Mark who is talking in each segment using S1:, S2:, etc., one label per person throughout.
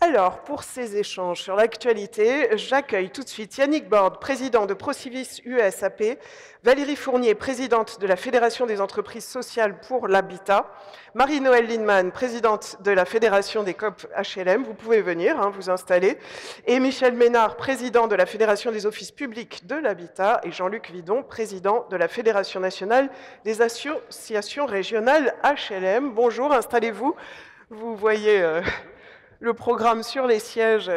S1: Alors, pour ces échanges sur l'actualité, j'accueille tout de suite Yannick Borde, président de Procivis USAP, Valérie Fournier, présidente de la Fédération des entreprises sociales pour l'habitat, Marie-Noëlle Lindemann, présidente de la Fédération des COP HLM, vous pouvez venir vous installer, et Michel Ménard, président de la Fédération des offices publics de l'habitat, et Jean-Luc Vidon, président de la Fédération nationale des associations régionales HLM. Bonjour, installez-vous. Vous voyez le programme sur les sièges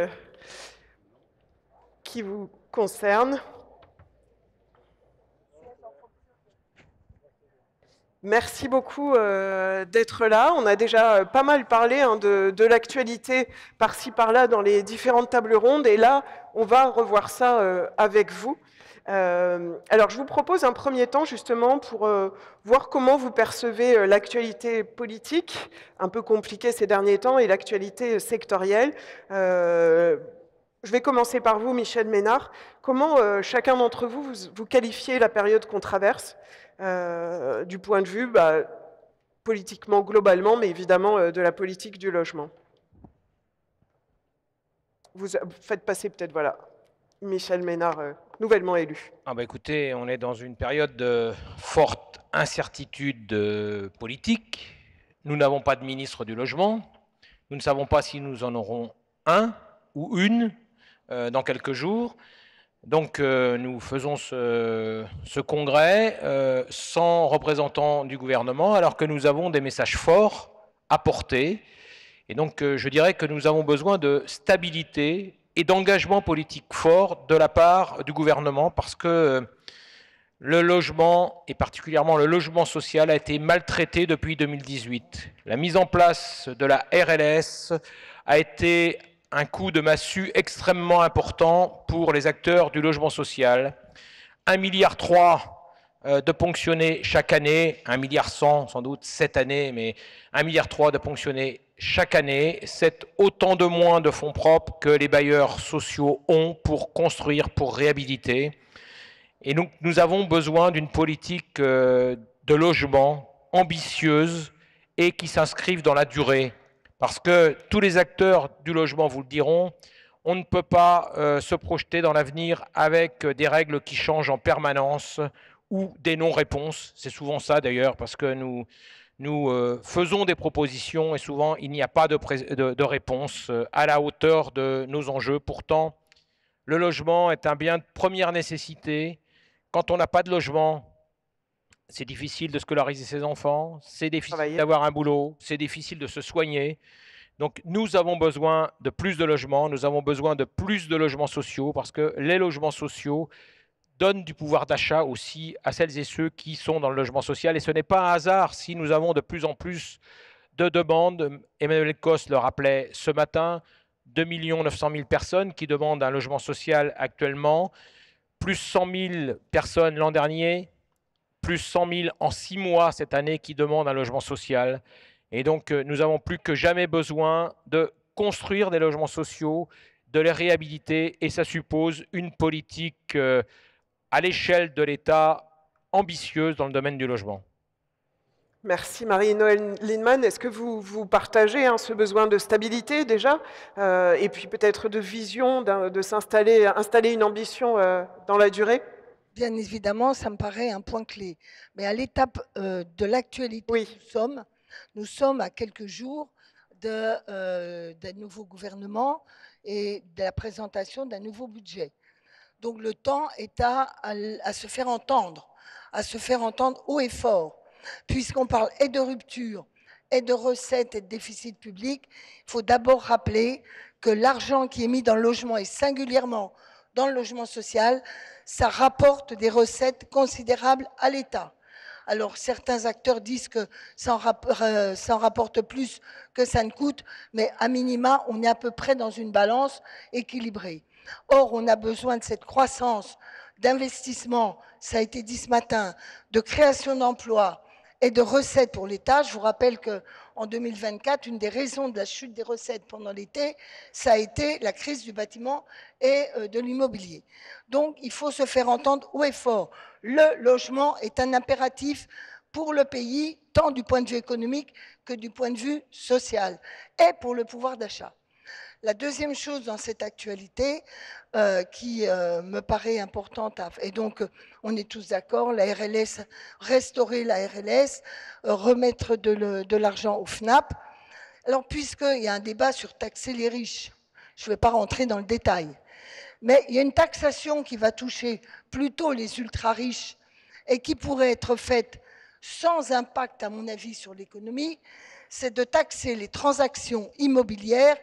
S1: qui vous concerne. Merci beaucoup d'être là. On a déjà pas mal parlé de l'actualité par-ci par-là dans les différentes tables rondes, et là, on va revoir ça avec vous. Alors, je vous propose un premier temps justement pour voir comment vous percevez l'actualité politique, un peu compliquée ces derniers temps, et l'actualité sectorielle. Je vais commencer par vous, Michel Ménard. Comment chacun d'entre vous, vous qualifiez la période qu'on traverse du point de vue politiquement globalement, mais évidemment de la politique du logement? Vous faites passer peut-être, voilà, Michel Ménard, nouvellement élu.
S2: Écoutez, on est dans une période de forte incertitude politique. Nous n'avons pas de ministre du logement. Nous ne savons pas si nous en aurons un ou une dans quelques jours. Donc nous faisons ce congrès sans représentant du gouvernement, alors que nous avons des messages forts à porter. Et donc je dirais que nous avons besoin de stabilité et d'engagement politique fort de la part du gouvernement, parce que le logement, et particulièrement le logement social, a été maltraité depuis 2018. La mise en place de la RLS a été un coup de massue extrêmement important pour les acteurs du logement social. 1,3 milliard de ponctionnés chaque année, 1,1 milliard sans doute cette année, mais 1,3 milliard de ponctionnés chaque année, c'est autant de moins de fonds propres que les bailleurs sociaux ont pour construire, pour réhabiliter. Et donc nous avons besoin d'une politique de logement ambitieuse et qui s'inscrive dans la durée. Parce que tous les acteurs du logement vous le diront, on ne peut pas se projeter dans l'avenir avec des règles qui changent en permanence ou des non-réponses. C'est souvent ça d'ailleurs, parce que nous faisons des propositions et souvent il n'y a pas de réponse à la hauteur de nos enjeux. Pourtant, le logement est un bien de première nécessité. Quand on n'a pas de logement, c'est difficile de scolariser ses enfants, c'est difficile d'avoir un boulot, c'est difficile de se soigner. Donc nous avons besoin de plus de logements, nous avons besoin de plus de logements sociaux, parce que les logements sociaux donnent du pouvoir d'achat aussi à celles et ceux qui sont dans le logement social. Et ce n'est pas un hasard si nous avons de plus en plus de demandes. Emmanuel Cos le rappelait ce matin, 2 900 000 personnes qui demandent un logement social actuellement, plus 100 000 personnes l'an dernier, plus 100 000 en 6 mois cette année qui demandent un logement social. Et donc nous avons plus que jamais besoin de construire des logements sociaux, de les réhabiliter, et ça suppose une politique à l'échelle de l'État ambitieuse dans le domaine du logement.
S1: Merci Marie-Noëlle Lindemann. Est-ce que vous partagez ce besoin de stabilité déjà, et puis peut-être de vision, de installer une ambition dans la durée?
S3: Bien évidemment, ça me paraît un point clé. Mais à l'étape de l'actualité, oui, nous sommes à quelques jours d'un nouveau gouvernement et de la présentation d'un nouveau budget. Donc le temps est à se faire entendre haut et fort. Puisqu'on parle et de rupture, et de recettes et de déficit public, il faut d'abord rappeler que l'argent qui est mis dans le logement, et singulièrement dans le logement social, ça rapporte des recettes considérables à l'État. Alors certains acteurs disent que ça en rapporte plus que ça ne coûte, mais à minima, on est à peu près dans une balance équilibrée. Or, on a besoin de cette croissance, d'investissement, ça a été dit ce matin, de création d'emplois et de recettes pour l'État. Je vous rappelle qu'en 2024, une des raisons de la chute des recettes pendant l'été, ça a été la crise du bâtiment et de l'immobilier. Donc, il faut se faire entendre haut et fort. Le logement est un impératif pour le pays, tant du point de vue économique que du point de vue social, et pour le pouvoir d'achat. La deuxième chose dans cette actualité qui me paraît importante, et donc on est tous d'accord, la RLS, restaurer la RLS, remettre de l'argent au FNAP. Alors puisqu'il y a un débat sur taxer les riches, je ne vais pas rentrer dans le détail, mais il y a une taxation qui va toucher plutôt les ultra-riches et qui pourrait être faite sans impact, à mon avis, sur l'économie, c'est de taxer les transactions immobilières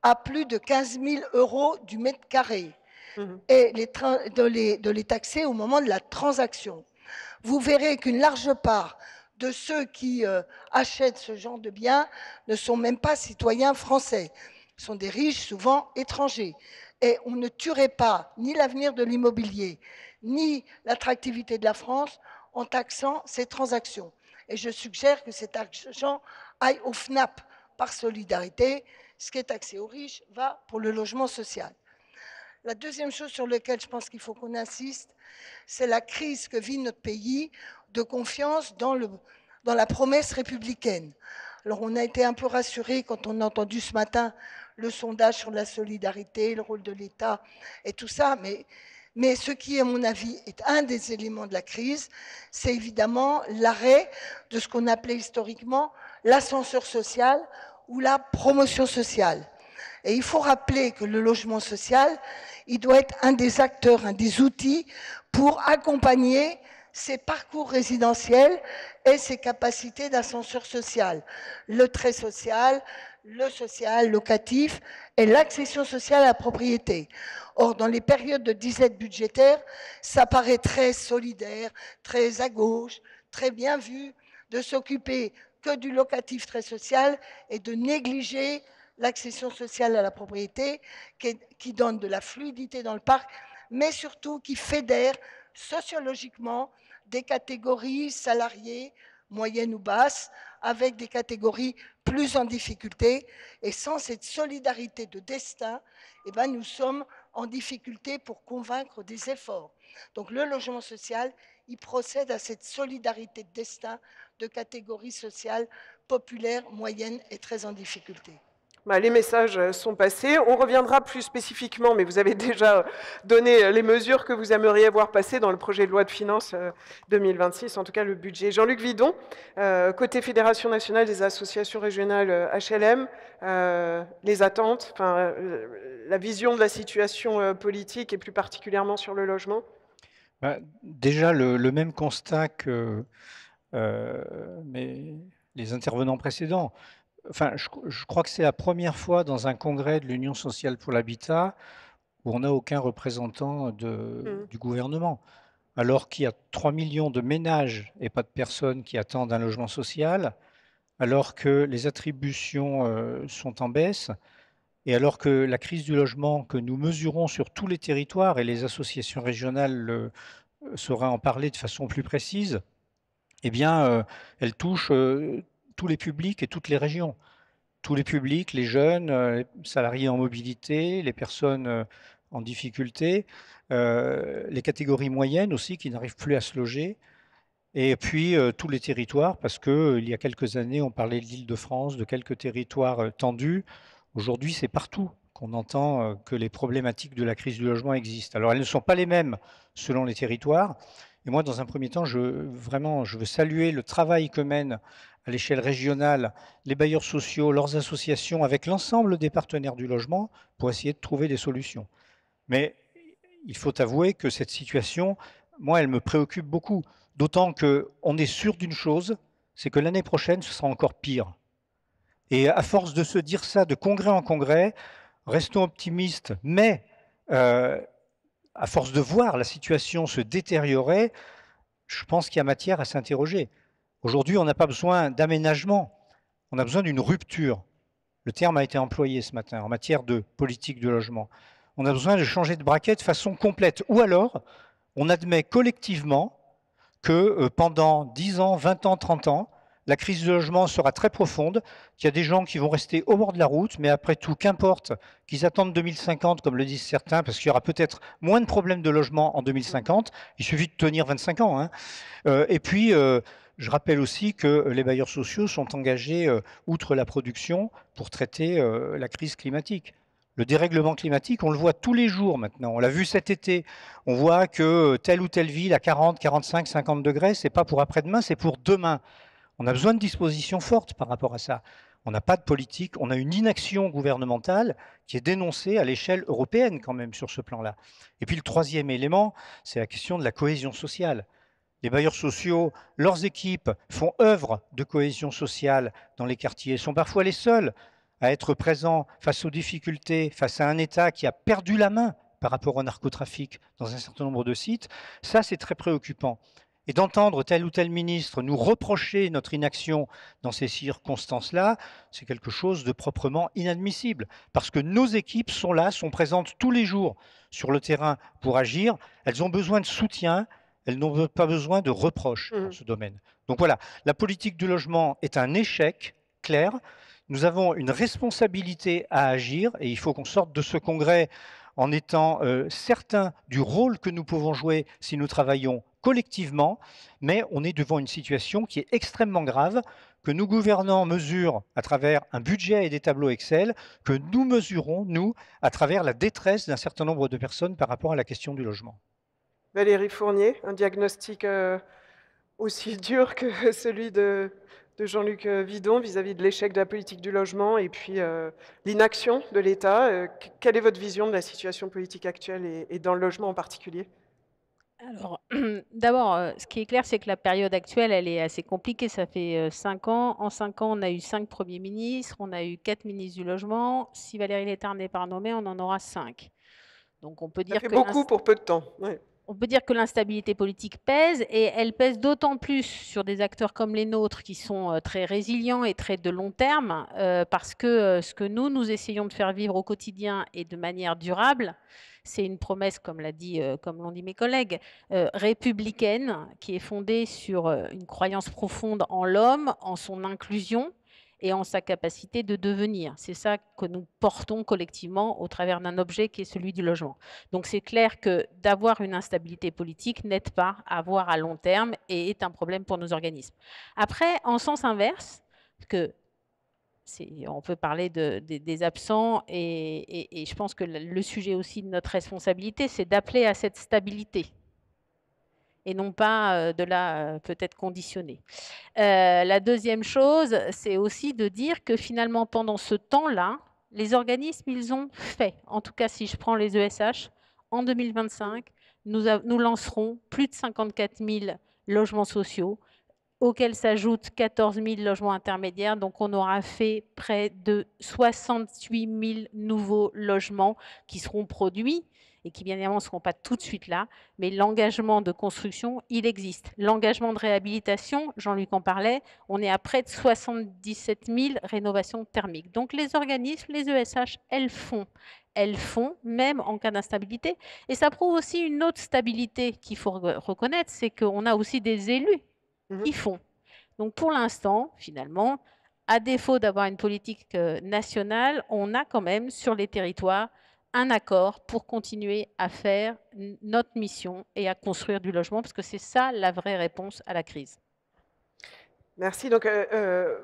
S3: à plus de 15 000 € du mètre carré et de les taxer au moment de la transaction. Vous verrez qu'une large part de ceux qui achètent ce genre de biens ne sont même pas citoyens français. Ce sont des riches, souvent étrangers. Et on ne tuerait pas ni l'avenir de l'immobilier, ni l'attractivité de la France en taxant ces transactions. Et je suggère que cet argent aille au FNAP par solidarité. Ce qui est taxé aux riches va pour le logement social. La deuxième chose sur laquelle je pense qu'il faut qu'on insiste, c'est la crise que vit notre pays de confiance dans la promesse républicaine. Alors on a été un peu rassurés quand on a entendu ce matin le sondage sur la solidarité, le rôle de l'État et tout ça, mais ce qui, à mon avis, est un des éléments de la crise, c'est évidemment l'arrêt de ce qu'on appelait historiquement l'ascenseur social ou la promotion sociale. Et il faut rappeler que le logement social, il doit être un des acteurs, un des outils pour accompagner ses parcours résidentiels et ses capacités d'ascenseur social. Le trait social, le social locatif et l'accession sociale à la propriété. Or, dans les périodes de disette budgétaire, ça paraît très solidaire, très à gauche, très bien vu de s'occuper que du locatif très social et de négliger l'accession sociale à la propriété qui donne de la fluidité dans le parc, mais surtout qui fédère sociologiquement des catégories salariées, moyennes ou basses, avec des catégories plus en difficulté. Et sans cette solidarité de destin, eh ben, nous sommes en difficulté pour convaincre des efforts. Donc le logement social, il procède à cette solidarité de destin de catégories sociales populaires, moyennes et très en difficulté.
S1: Les messages sont passés. On reviendra plus spécifiquement, mais vous avez déjà donné les mesures que vous aimeriez voir passer dans le projet de loi de finances 2026, en tout cas le budget. Jean-Luc Vidon, côté Fédération nationale des associations régionales HLM, les attentes, la vision de la situation politique et plus particulièrement sur le logement.
S4: Déjà, le même constat que les intervenants précédents. Enfin, je crois que c'est la première fois dans un congrès de l'Union sociale pour l'habitat où on n'a aucun représentant du gouvernement. Alors qu'il y a 3 millions de ménages et pas de personnes qui attendent un logement social, alors que les attributions sont en baisse, et alors que la crise du logement que nous mesurons sur tous les territoires, et les associations régionales sauraient en parler de façon plus précise, eh bien, elle touche tous les publics et toutes les régions. Tous les publics, les jeunes, les salariés en mobilité, les personnes en difficulté, les catégories moyennes aussi qui n'arrivent plus à se loger, et puis tous les territoires, parce qu'il y a quelques années, on parlait de l'Île-de-France, de quelques territoires tendus. Aujourd'hui, c'est partout qu'on entend que les problématiques de la crise du logement existent. Alors, elles ne sont pas les mêmes selon les territoires. Et moi, dans un premier temps, je veux saluer le travail que mènent à l'échelle régionale les bailleurs sociaux, leurs associations, avec l'ensemble des partenaires du logement pour essayer de trouver des solutions. Mais il faut avouer que cette situation, moi, elle me préoccupe beaucoup. D'autant qu'on est sûr d'une chose, c'est que l'année prochaine, ce sera encore pire. Et à force de se dire ça de congrès en congrès, restons optimistes, mais à force de voir la situation se détériorer, je pense qu'il y a matière à s'interroger. Aujourd'hui, on n'a pas besoin d'aménagement, on a besoin d'une rupture. Le terme a été employé ce matin en matière de politique de logement. On a besoin de changer de braquet de façon complète. Ou alors, on admet collectivement que pendant 10 ans, 20 ans, 30 ans, la crise du logement sera très profonde, qu'il y a des gens qui vont rester au bord de la route, mais après tout, qu'importe qu'ils attendent 2050, comme le disent certains, parce qu'il y aura peut-être moins de problèmes de logement en 2050, il suffit de tenir 25 ans. Et puis, je rappelle aussi que les bailleurs sociaux sont engagés, outre la production, pour traiter la crise climatique. Le dérèglement climatique, on le voit tous les jours maintenant. On l'a vu cet été. On voit que telle ou telle ville à 40, 45, 50 degrés, c'est pas pour après-demain, c'est pour demain. On a besoin de dispositions fortes par rapport à ça. On n'a pas de politique, on a une inaction gouvernementale qui est dénoncée à l'échelle européenne quand même sur ce plan-là. Et puis le troisième élément, c'est la question de la cohésion sociale. Les bailleurs sociaux, leurs équipes font œuvre de cohésion sociale dans les quartiers, sont parfois les seuls à être présents face aux difficultés, face à un État qui a perdu la main par rapport au narcotrafic dans un certain nombre de sites. Ça, c'est très préoccupant. Et d'entendre tel ou tel ministre nous reprocher notre inaction dans ces circonstances-là, c'est quelque chose de proprement inadmissible. Parce que nos équipes sont là, sont présentes tous les jours sur le terrain pour agir. Elles ont besoin de soutien, elles n'ont pas besoin de reproches dans ce domaine. Donc voilà, la politique du logement est un échec clair. Nous avons une responsabilité à agir et il faut qu'on sorte de ce congrès en étant certains du rôle que nous pouvons jouer si nous travaillons collectivement, mais on est devant une situation qui est extrêmement grave, que nous gouvernants mesurent à travers un budget et des tableaux Excel, que nous mesurons, nous, à travers la détresse d'un certain nombre de personnes par rapport à la question du logement.
S1: Valérie Fournier, un diagnostic aussi dur que celui de Jean-Luc Vidon vis-à-vis de l'échec de la politique du logement et puis l'inaction de l'État. Quelle est votre vision de la situation politique actuelle et dans le logement en particulier ?
S5: Alors, d'abord, ce qui est clair, c'est que la période actuelle, elle est assez compliquée. Ça fait 5 ans. En 5 ans, on a eu 5 premiers ministres, on a eu 4 ministres du logement. Si Valérie Létard n'est pas renommée, on en aura 5. Donc, on peut dire
S1: ça fait beaucoup pour peu de temps. Ouais.
S5: On peut dire que l'instabilité politique pèse, et elle pèse d'autant plus sur des acteurs comme les nôtres qui sont très résilients et très de long terme, parce que ce que nous essayons de faire vivre au quotidien et de manière durable, c'est une promesse, comme l'ont dit mes collègues, républicaine, qui est fondée sur une croyance profonde en l'homme, en son inclusion et en sa capacité de devenir. C'est ça que nous portons collectivement au travers d'un objet qui est celui du logement. Donc c'est clair que d'avoir une instabilité politique n'aide pas à voir à long terme et est un problème pour nos organismes. Après, en sens inverse, on peut parler des absents et je pense que le sujet aussi de notre responsabilité, c'est d'appeler à cette stabilité et non pas de la peut-être conditionner. La deuxième chose, c'est aussi de dire que finalement, pendant ce temps-là, les organismes, ils ont fait, en tout cas si je prends les ESH, en 2025, nous lancerons plus de 54 000 logements sociaux, auxquels s'ajoutent 14 000 logements intermédiaires. Donc, on aura fait près de 68 000 nouveaux logements qui seront produits et qui, bien évidemment, ne seront pas tout de suite là. Mais l'engagement de construction, il existe. L'engagement de réhabilitation, Jean-Luc en parlait, on est à près de 77 000 rénovations thermiques. Donc, les organismes, les ESH, elles font, même en cas d'instabilité. Et ça prouve aussi une autre stabilité qu'il faut reconnaître, c'est qu'on a aussi des élus qui font. Donc pour l'instant, finalement, à défaut d'avoir une politique nationale, on a quand même sur les territoires un accord pour continuer à faire notre mission et à construire du logement, parce que c'est ça la vraie réponse à la crise.
S1: Merci. Donc,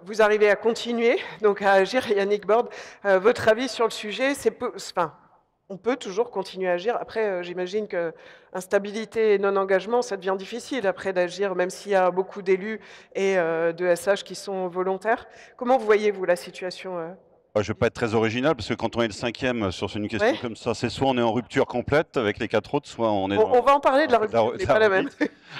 S1: vous arrivez à continuer, donc à agir. Yannick Borde, votre avis sur le sujet, on peut toujours continuer à agir. Après, j'imagine que instabilité et non-engagement, ça devient difficile après d'agir, même s'il y a beaucoup d'élus et de SH qui sont volontaires. Comment voyez-vous la situation
S6: Je ne vais pas être très original, parce que quand on est le 5e sur une question comme ça, c'est soit on est en rupture complète avec les 4 autres, soit on est...
S1: On va en parler de la rupture, mais pas la même.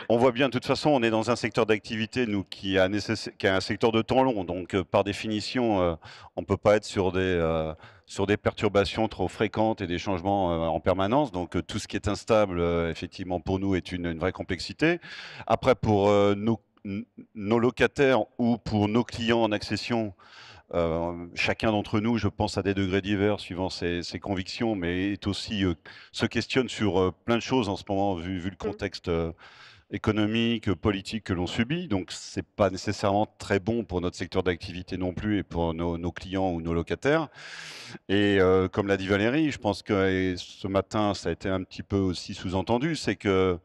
S6: On voit bien, de toute façon, on est dans un secteur d'activité, nous, qui a un secteur de temps long. Donc, par définition, on ne peut pas être sur des perturbations trop fréquentes et des changements en permanence. Donc, tout ce qui est instable, effectivement, pour nous, est une vraie complexité. Après, pour nos locataires ou pour nos clients en accession, chacun d'entre nous, je pense, à des degrés divers suivant ses convictions, mais est aussi se questionne sur plein de choses en ce moment, vu le contexte économique, politique que l'on subit. Donc, c'est pas nécessairement très bon pour notre secteur d'activité non plus et pour nos clients ou nos locataires. Et comme l'a dit Valérie, je pense que ce matin, ça a été un petit peu aussi sous-entendu, c'est que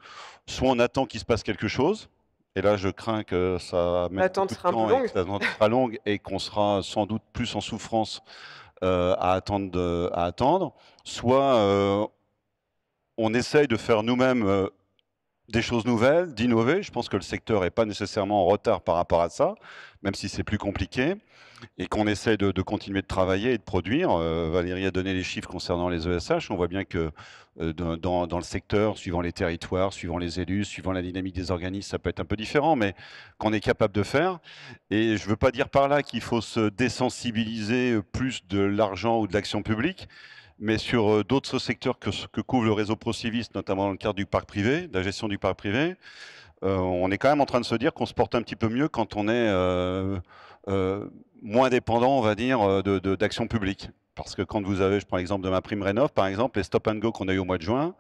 S6: soit on attend qu'il se passe quelque chose, et là, je crains que ça mette beaucoup de temps et que l'attente sera longue et qu'on sera sans doute plus en souffrance à attendre, soit on essaye de faire nous-mêmes des choses nouvelles, d'innover. Je pense que le secteur n'est pas nécessairement en retard par rapport à ça, même si c'est plus compliqué, et qu'on essaie de continuer de travailler et de produire. Valérie a donné les chiffres concernant les ESH. On voit bien que dans le secteur, suivant les territoires, suivant les élus, suivant la dynamique des organismes, ça peut être un peu différent, mais qu'on est capable de faire. Et je ne veux pas dire par là qu'il faut se désensibiliser plus de l'argent ou de l'action publique, mais sur d'autres secteurs que couvre le réseau Procivis, notamment dans le cadre du parc privé, de la gestion du parc privé, on est quand même en train de se dire qu'on se porte un petit peu mieux quand on est moins dépendant, on va dire, d'action publique. Parce que quand vous avez, je prends l'exemple de ma prime Rénov, par exemple, les stop and go qu'on a eu au mois de juin,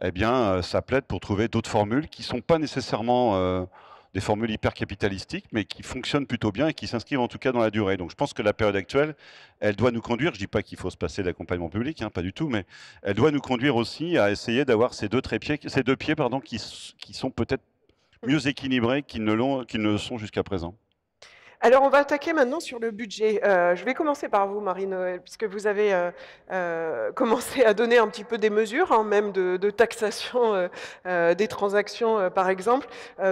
S6: eh bien, ça plaide pour trouver d'autres formules qui ne sont pas nécessairement des formules hyper capitalistiques, mais qui fonctionnent plutôt bien et qui s'inscrivent en tout cas dans la durée. Donc je pense que la période actuelle, elle doit nous conduire, je ne dis pas qu'il faut se passer d'accompagnement public, hein, pas du tout, mais elle doit nous conduire aussi à essayer d'avoir ces deux pieds qui sont peut-être mieux équilibrés qu'ils ne le sont jusqu'à présent.
S1: Alors, on va attaquer maintenant sur le budget. Je vais commencer par vous, Marie-Noëlle, puisque vous avez commencé à donner un petit peu des mesures, hein, même de taxation des transactions, par exemple.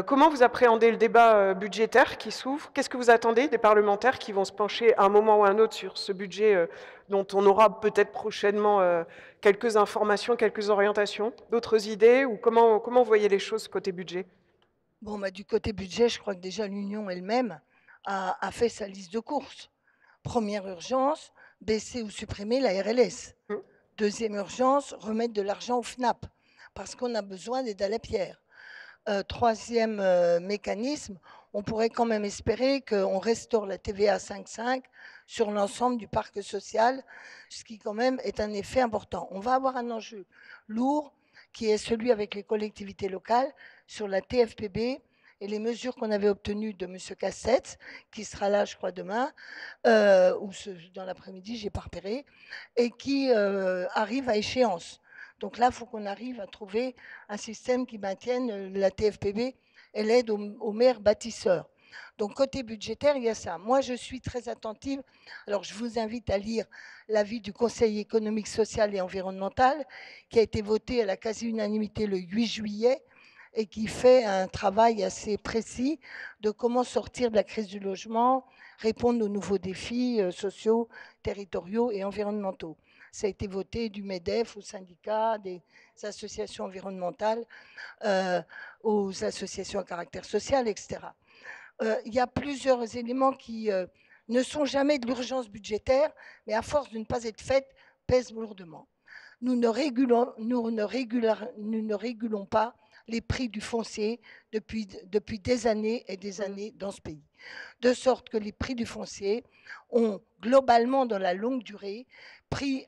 S1: Comment vous appréhendez le débat budgétaire qui s'ouvre? Qu'est-ce que vous attendez des parlementaires qui vont se pencher à un moment ou à un autre sur ce budget dont on aura peut-être prochainement quelques informations, quelques orientations, d'autres idées, ou comment vous voyez les choses côté budget?
S3: Bon, du côté budget, je crois que déjà l'Union elle-même a fait sa liste de courses. Première urgence, baisser ou supprimer la RLS. Deuxième urgence, remettre de l'argent au FNAP, parce qu'on a besoin d'aide à la pierre. Troisième mécanisme, on pourrait quand même espérer qu'on restaure la TVA 5,5 sur l'ensemble du parc social, ce qui quand même est un effet important. On va avoir un enjeu lourd, qui est celui avec les collectivités locales, sur la TFPB, et les mesures qu'on avait obtenues de M. Cassette, qui sera là, je crois, demain, ou dans l'après-midi, je n'ai pas repéré, et qui arrive à échéance. Donc là, il faut qu'on arrive à trouver un système qui maintienne la TFPB et l'aide aux maires bâtisseurs. Donc, côté budgétaire, il y a ça. Moi, je suis très attentive. Alors, je vous invite à lire l'avis du Conseil économique, social et environnemental, qui a été voté à la quasi-unanimité le 8 juillet, et qui fait un travail assez précis de comment sortir de la crise du logement, répondre aux nouveaux défis sociaux, territoriaux et environnementaux. Ça a été voté du MEDEF aux syndicats, des associations environnementales, aux associations à caractère social, etc. Il y a plusieurs éléments qui ne sont jamais de l'urgence budgétaire, mais à force de ne pas être faites, pèsent lourdement. Nous ne régulons pas les prix du foncier depuis des années et des années dans ce pays. De sorte que les prix du foncier ont globalement, dans la longue durée, pris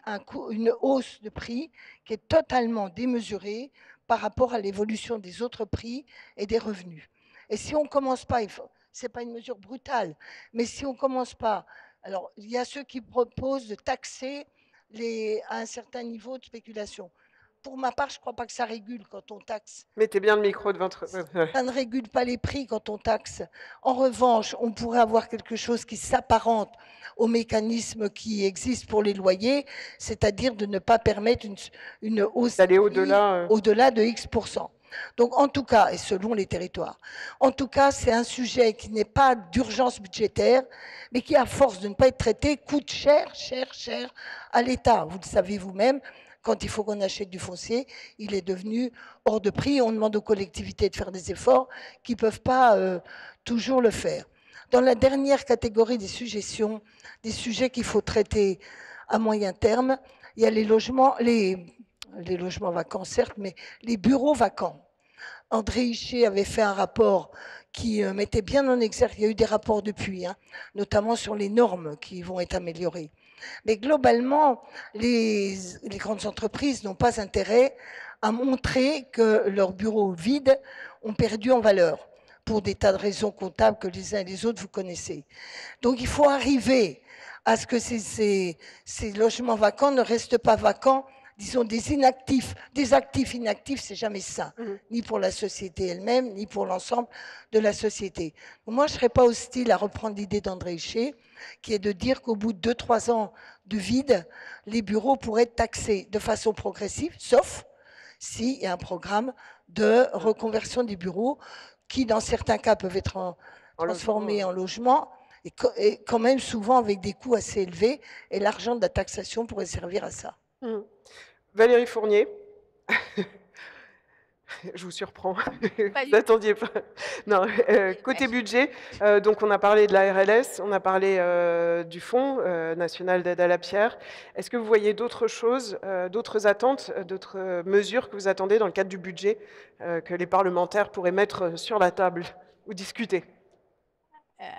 S3: une hausse de prix qui est totalement démesurée par rapport à l'évolution des autres prix et des revenus. Et si on ne commence pas, ce n'est pas une mesure brutale, mais si on ne commence pas, alors il y a ceux qui proposent de taxer à un certain niveau de spéculation. Pour ma part, je ne crois pas que ça régule quand on taxe.
S1: Mettez bien le micro de votre...
S3: Ça ne régule pas les prix quand on taxe. En revanche, on pourrait avoir quelque chose qui s'apparente au mécanisme qui existe pour les loyers, c'est-à-dire de ne pas permettre une hausse
S1: d'aller au-delà
S3: de X%. Donc, en tout cas, et selon les territoires, en tout cas, c'est un sujet qui n'est pas d'urgence budgétaire, mais qui, à force de ne pas être traité, coûte cher à l'État. Vous le savez vous-même. Quand il faut qu'on achète du foncier, il est devenu hors de prix. On demande aux collectivités de faire des efforts qui ne peuvent pas toujours le faire. Dans la dernière catégorie des suggestions, des sujets qu'il faut traiter à moyen terme, il y a les logements vacants, certes, mais les bureaux vacants. André Hichet avait fait un rapport qui mettait bien en exergue, il y a eu des rapports depuis, hein, notamment sur les normes qui vont être améliorées. Mais globalement, les grandes entreprises n'ont pas intérêt à montrer que leurs bureaux vides ont perdu en valeur, pour des tas de raisons comptables que les uns et les autres vous connaissez. Donc il faut arriver à ce que ces logements vacants ne restent pas vacants disons, des inactifs, des actifs inactifs, c'est jamais sain, ni pour la société elle-même, ni pour l'ensemble de la société. Moi, je ne serais pas hostile à reprendre l'idée d'André Chez, qui est de dire qu'au bout de 2-3 ans de vide, les bureaux pourraient être taxés de façon progressive, sauf s'il y a un programme de reconversion des bureaux qui, dans certains cas, peuvent être transformés en logement, et quand même souvent avec des coûts assez élevés, et l'argent de la taxation pourrait servir à ça.
S1: Valérie Fournier. Je vous surprends. Vous n'attendiez pas. Non, côté budget, donc on a parlé de la RLS, on a parlé du Fonds national d'aide à la pierre. Est-ce que vous voyez d'autres choses, d'autres attentes, d'autres mesures que vous attendez dans le cadre du budget que les parlementaires pourraient mettre sur la table ou discuter?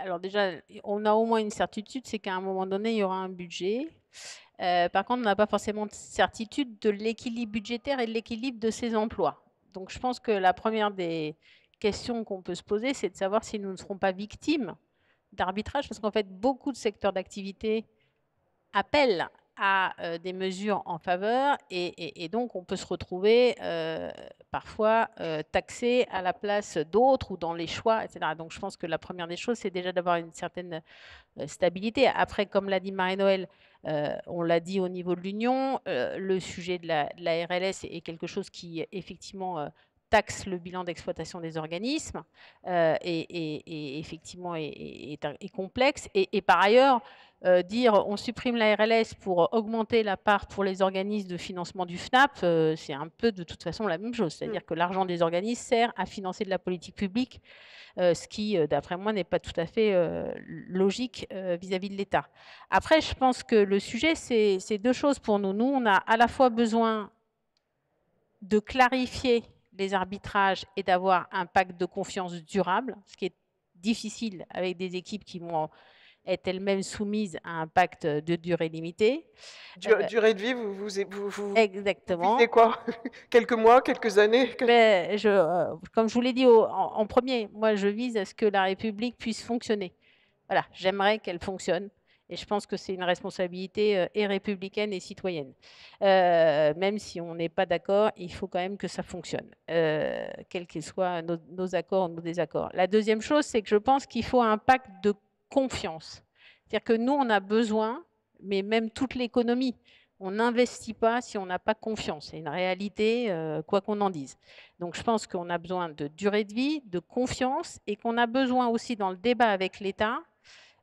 S5: Alors déjà, on a au moins une certitude, c'est qu'à un moment donné, il y aura un budget. Par contre, on n'a pas forcément de certitude de l'équilibre budgétaire et de l'équilibre de ces emplois. Donc, je pense que la première des questions qu'on peut se poser, c'est de savoir si nous ne serons pas victimes d'arbitrage, parce qu'en fait, beaucoup de secteurs d'activité appellent à des mesures en faveur, et donc on peut se retrouver parfois taxé à la place d'autres ou dans les choix, etc. Donc, je pense que la première des choses, c'est déjà d'avoir une certaine stabilité. Après, comme l'a dit Marie-Noëlle, on l'a dit au niveau de l'Union, le sujet de la RLS est quelque chose qui, effectivement, taxe le bilan d'exploitation des organismes et effectivement est complexe. Et par ailleurs, dire on supprime la RLS pour augmenter la part pour les organismes de financement du FNAP, c'est un peu de toute façon la même chose. C'est-à-dire que l'argent des organismes sert à financer de la politique publique, ce qui, d'après moi, n'est pas tout à fait logique vis-à-vis de l'État. Après, je pense que le sujet, c'est deux choses pour nous. Nous, on a à la fois besoin de clarifier les arbitrages et d'avoir un pacte de confiance durable, ce qui est difficile avec des équipes qui vont être elles-mêmes soumises à un pacte de durée limitée.
S1: Durée de vie, vous
S5: exactement.
S1: visez quoi? Quelques mois, quelques années?
S5: Mais comme je vous l'ai dit en premier, moi je vise à ce que la République puisse fonctionner. Voilà, j'aimerais qu'elle fonctionne. Et je pense que c'est une responsabilité et républicaine et citoyenne. Même si on n'est pas d'accord, il faut quand même que ça fonctionne, quels qu'ils soient nos accords ou nos désaccords. La deuxième chose, c'est que je pense qu'il faut un pacte de confiance. C'est-à-dire que nous, on a besoin, mais même toute l'économie, on n'investit pas si on n'a pas confiance. C'est une réalité, quoi qu'on en dise. Donc, je pense qu'on a besoin de durée de vie, de confiance, et qu'on a besoin aussi dans le débat avec l'État,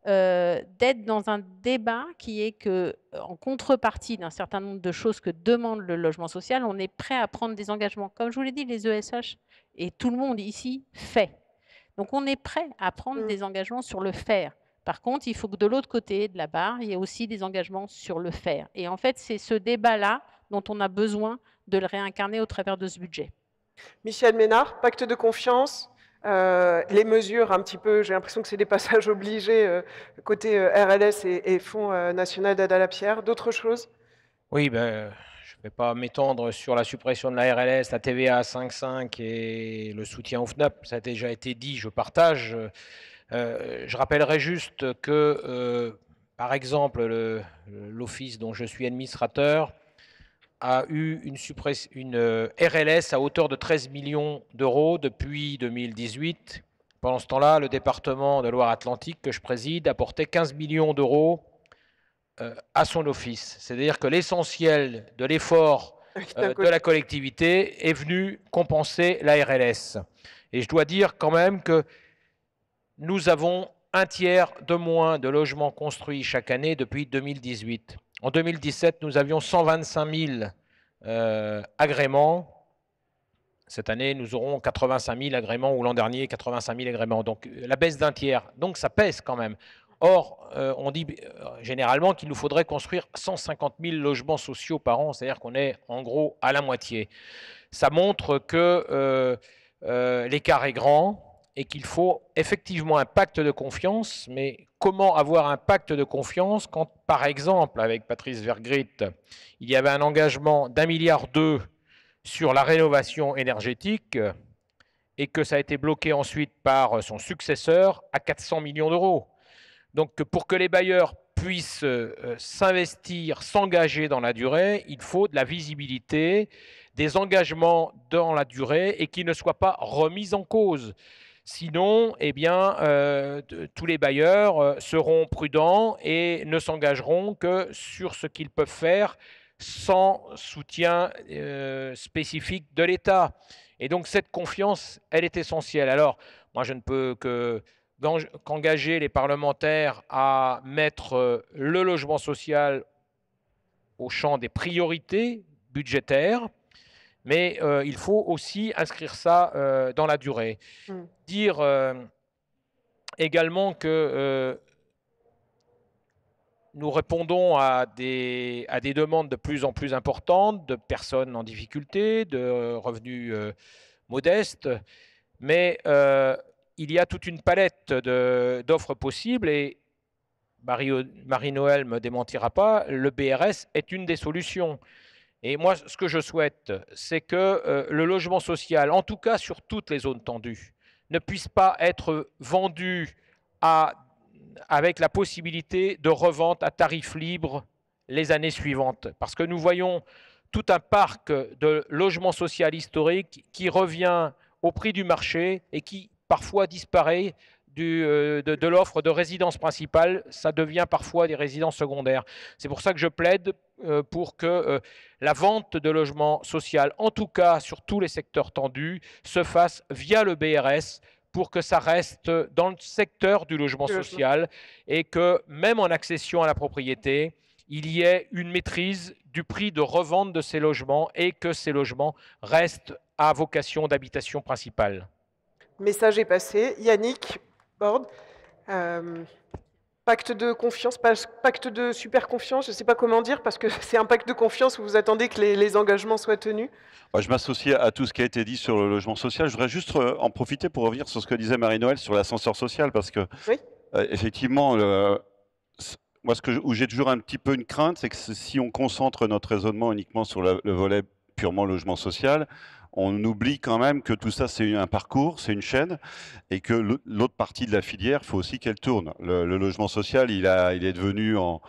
S5: d'être dans un débat qui est que, en contrepartie d'un certain nombre de choses que demande le logement social, on est prêt à prendre des engagements. Comme je vous l'ai dit, les ESH et tout le monde ici fait. Donc, on est prêt à prendre des engagements sur le faire. Par contre, il faut que de l'autre côté de la barre, il y ait aussi des engagements sur le faire. Et en fait, c'est ce débat-là dont on a besoin de le réincarner au travers de ce budget.
S1: Michel Ménard, pacte de confiance, les mesures un petit peu, j'ai l'impression que c'est des passages obligés côté RLS et Fonds national d'aide à la pierre. D'autres choses?
S2: Oui, ben, je ne vais pas m'étendre sur la suppression de la RLS, la TVA à 5,5 et le soutien au FNAP. Ça a déjà été dit, je partage. Je rappellerai juste que, par exemple, l'office dont je suis administrateur a eu une RLS à hauteur de 13 millions d'euros depuis 2018. Pendant ce temps-là, le département de Loire-Atlantique que je préside apportait 15 millions d'euros à son office. C'est-à-dire que l'essentiel de l'effort de la collectivité est venu compenser la RLS. Et je dois dire quand même que nous avons un tiers de moins de logements construits chaque année depuis 2018. En 2017, nous avions 125 000 agréments. Cette année, nous aurons 85 000 agréments, ou l'an dernier, 85 000 agréments. Donc, la baisse d'un tiers. Donc, ça pèse quand même. Or, on dit généralement qu'il nous faudrait construire 150 000 logements sociaux par an, c'est-à-dire qu'on est en gros à la moitié. Ça montre que l'écart est grand et qu'il faut effectivement un pacte de confiance. Mais comment avoir un pacte de confiance quand, par exemple, avec Patrice Vergrit, il y avait un engagement d'1,2 milliard sur la rénovation énergétique et que ça a été bloqué ensuite par son successeur à 400 millions d'euros. Donc, pour que les bailleurs puisse s'investir, s'engager dans la durée, il faut de la visibilité, des engagements dans la durée et qui ne soient pas remis en cause. Sinon, eh bien, tous les bailleurs seront prudents et ne s'engageront que sur ce qu'ils peuvent faire sans soutien spécifique de l'État. Et donc, cette confiance, elle est essentielle. Alors, moi, je ne peux qu'engager les parlementaires à mettre le logement social au champ des priorités budgétaires, mais il faut aussi inscrire ça dans la durée. Dire également que nous répondons à des demandes de plus en plus importantes de personnes en difficulté, de revenus modestes, mais il y a toute une palette d'offres possibles et Marie-Noëlle ne me démentira pas, le BRS est une des solutions. Et moi, ce que je souhaite, c'est que le logement social, en tout cas sur toutes les zones tendues, ne puisse pas être vendu avec la possibilité de revente à tarif libre les années suivantes. Parce que nous voyons tout un parc de logements social historiques qui revient au prix du marché et qui parfois disparaît de l'offre de résidence principale, ça devient parfois des résidences secondaires. C'est pour ça que je plaide pour que la vente de logements social, en tout cas sur tous les secteurs tendus, se fasse via le BRS pour que ça reste dans le secteur du logement social et que même en accession à la propriété, il y ait une maîtrise du prix de revente de ces logements et que ces logements restent à vocation d'habitation principale.
S1: Message est passé. Yannick Borde, pacte de confiance, pacte de super confiance, je ne sais pas comment dire, parce que c'est un pacte de confiance où vous attendez que les engagements soient tenus.
S6: Je m'associe à tout ce qui a été dit sur le logement social. Je voudrais juste en profiter pour revenir sur ce que disait Marie-Noëlle sur l'ascenseur social, parce que effectivement, moi, où j'ai toujours un petit peu une crainte, c'est que si on concentre notre raisonnement uniquement sur le volet purement logement social, on oublie quand même que tout ça, c'est un parcours, c'est une chaîne, et que l'autre partie de la filière, il faut aussi qu'elle tourne. Le logement social, il est devenu en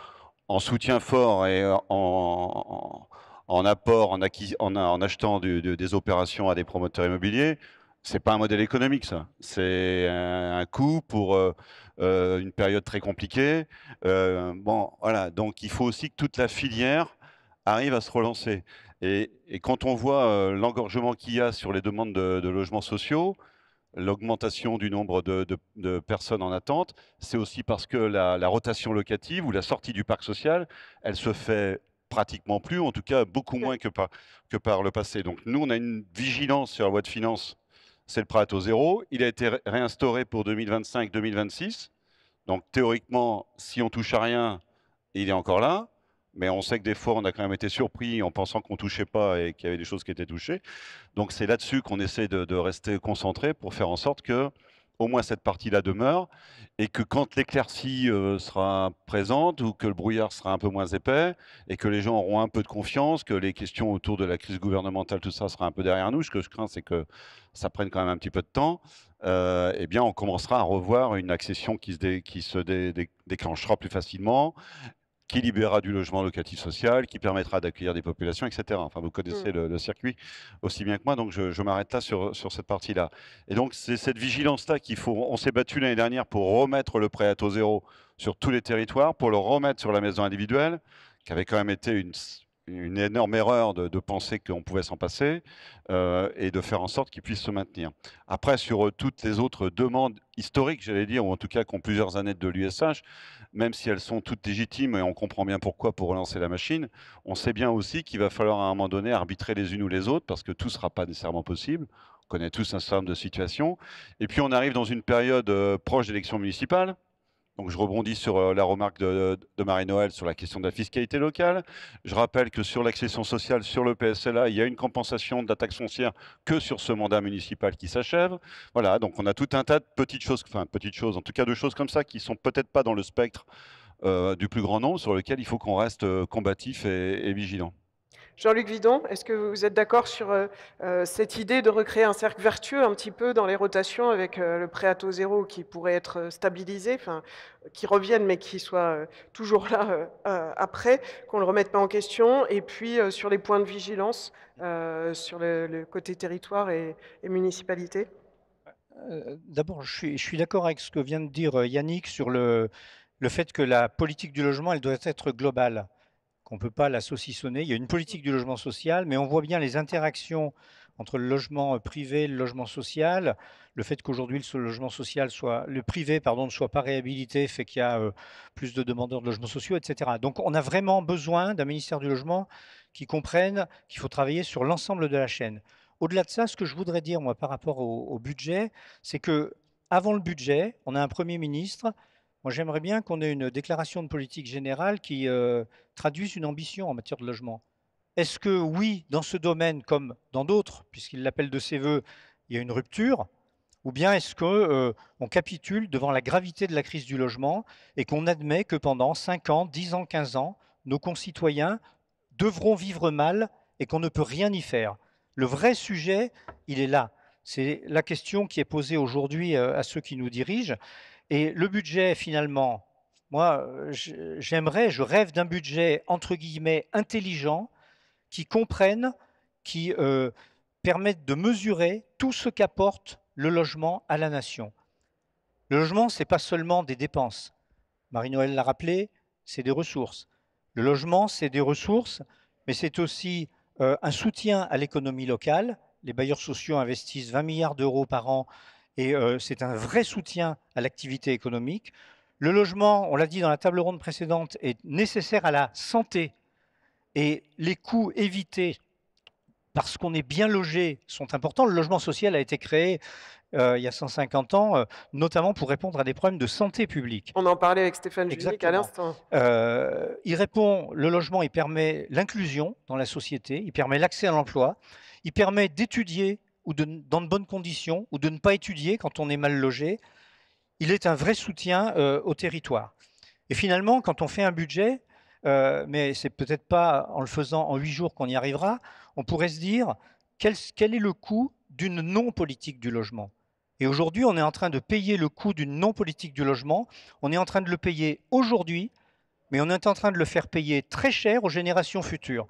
S6: soutien fort et en apport, en achetant des opérations à des promoteurs immobiliers. C'est pas un modèle économique, ça. C'est un coût pour une période très compliquée. Bon, voilà. Donc, il faut aussi que toute la filière arrive à se relancer. Et quand on voit l'engorgement qu'il y a sur les demandes de logements sociaux, l'augmentation du nombre de personnes en attente, c'est aussi parce que la rotation locative ou la sortie du parc social, elle se fait pratiquement plus, en tout cas beaucoup moins que par le passé. Donc nous, on a une vigilance sur la loi de finances, c'est le prêt à taux zéro. Il a été réinstauré pour 2025-2026. Donc théoriquement, si on touche à rien, il est encore là. Mais on sait que des fois, on a quand même été surpris en pensant qu'on ne touchait pas et qu'il y avait des choses qui étaient touchées. Donc c'est là-dessus qu'on essaie de rester concentré pour faire en sorte que au moins cette partie-là demeure et que quand l'éclaircie sera présente ou que le brouillard sera un peu moins épais et que les gens auront un peu de confiance, que les questions autour de la crise gouvernementale, tout ça sera un peu derrière nous, ce que je crains, c'est que ça prenne quand même un petit peu de temps, eh bien on commencera à revoir une accession qui se déclenchera plus facilement, qui libérera du logement locatif social, qui permettra d'accueillir des populations, etc. Enfin, vous connaissez le circuit aussi bien que moi, donc je m'arrête là sur cette partie-là. Et donc, c'est cette vigilance-là qu'il faut. On s'est battu l'année dernière pour remettre le prêt à taux zéro sur tous les territoires, pour le remettre sur la maison individuelle, qui avait quand même été une énorme erreur de penser qu'on pouvait s'en passer et de faire en sorte qu'il puisse se maintenir. Après, sur toutes les autres demandes historiques, j'allais dire, ou en tout cas qui ont plusieurs années de l'USH, même si elles sont toutes légitimes et on comprend bien pourquoi pour relancer la machine, on sait bien aussi qu'il va falloir à un moment donné arbitrer les unes ou les autres parce que tout ne sera pas nécessairement possible. On connaît tous un certain nombre de situations. Et puis on arrive dans une période proche d'élections municipales. Donc je rebondis sur la remarque de Marie-Noëlle sur la question de la fiscalité locale. Je rappelle que sur l'accession sociale, sur le PSLA, il y a une compensation de la taxe foncière que sur ce mandat municipal qui s'achève. Voilà, donc on a tout un tas de petites choses, en tout cas de choses comme ça qui ne sont peut-être pas dans le spectre du plus grand nombre, sur lequel il faut qu'on reste combatif et vigilant.
S1: Jean-Luc Vidon, est-ce que vous êtes d'accord sur cette idée de recréer un cercle vertueux un petit peu dans les rotations avec le prêt à taux zéro qui pourrait être stabilisé, enfin, qui revienne mais qui soit toujours là après, qu'on ne le remette pas en question, et puis sur les points de vigilance, sur le côté territoire et municipalité?
S4: D'abord, je suis d'accord avec ce que vient de dire Yannick sur le fait que la politique du logement, elle doit être globale, qu'on ne peut pas la saucissonner. Il y a une politique du logement social, mais on voit bien les interactions entre le logement privé et le logement social. Le fait qu'aujourd'hui, le privé pardon, ne soit pas réhabilité fait qu'il y a plus de demandeurs de logements sociaux, etc. Donc, on a vraiment besoin d'un ministère du logement qui comprenne qu'il faut travailler sur l'ensemble de la chaîne. Au-delà de ça, ce que je voudrais dire, moi, par rapport au budget, c'est que avant le budget, on a un Premier ministre. Moi, j'aimerais bien qu'on ait une déclaration de politique générale qui traduise une ambition en matière de logement. Est-ce que, oui, dans ce domaine, comme dans d'autres, puisqu'il l'appelle de ses voeux, il y a une rupture, ou bien est-ce qu'on capitule devant la gravité de la crise du logement et qu'on admet que pendant 5 ans, 10 ans, 15 ans, nos concitoyens devront vivre mal et qu'on ne peut rien y faire? Le vrai sujet, il est là. C'est la question qui est posée aujourd'hui à ceux qui nous dirigent. Et le budget, finalement, moi, je rêve d'un budget, entre guillemets, intelligent, qui comprenne, qui permette de mesurer tout ce qu'apporte le logement à la nation. Le logement, ce n'est pas seulement des dépenses. Marie-Noëlle l'a rappelé, c'est des ressources. Le logement, c'est des ressources, mais c'est aussi un soutien à l'économie locale. Les bailleurs sociaux investissent 20 milliards d'euros par an et c'est un vrai soutien à l'activité économique. Le logement, on l'a dit dans la table ronde précédente, est nécessaire à la santé et les coûts évités parce qu'on est bien logé sont importants. Le logement social a été créé il y a 150 ans, notamment pour répondre à des problèmes de santé publique.
S1: On en parlait avec Stéphane Junique à l'instant.
S4: Le logement, il permet l'inclusion dans la société, il permet l'accès à l'emploi, il permet d'étudier dans de bonnes conditions ou de ne pas étudier quand on est mal logé. Il est un vrai soutien au territoire. Et finalement, quand on fait un budget, mais c'est peut-être pas en le faisant en 8 jours qu'on y arrivera, on pourrait se dire quel est le coût d'une non-politique du logement. Et aujourd'hui, on est en train de payer le coût d'une non-politique du logement. On est en train de le payer aujourd'hui, mais on est en train de le faire payer très cher aux générations futures.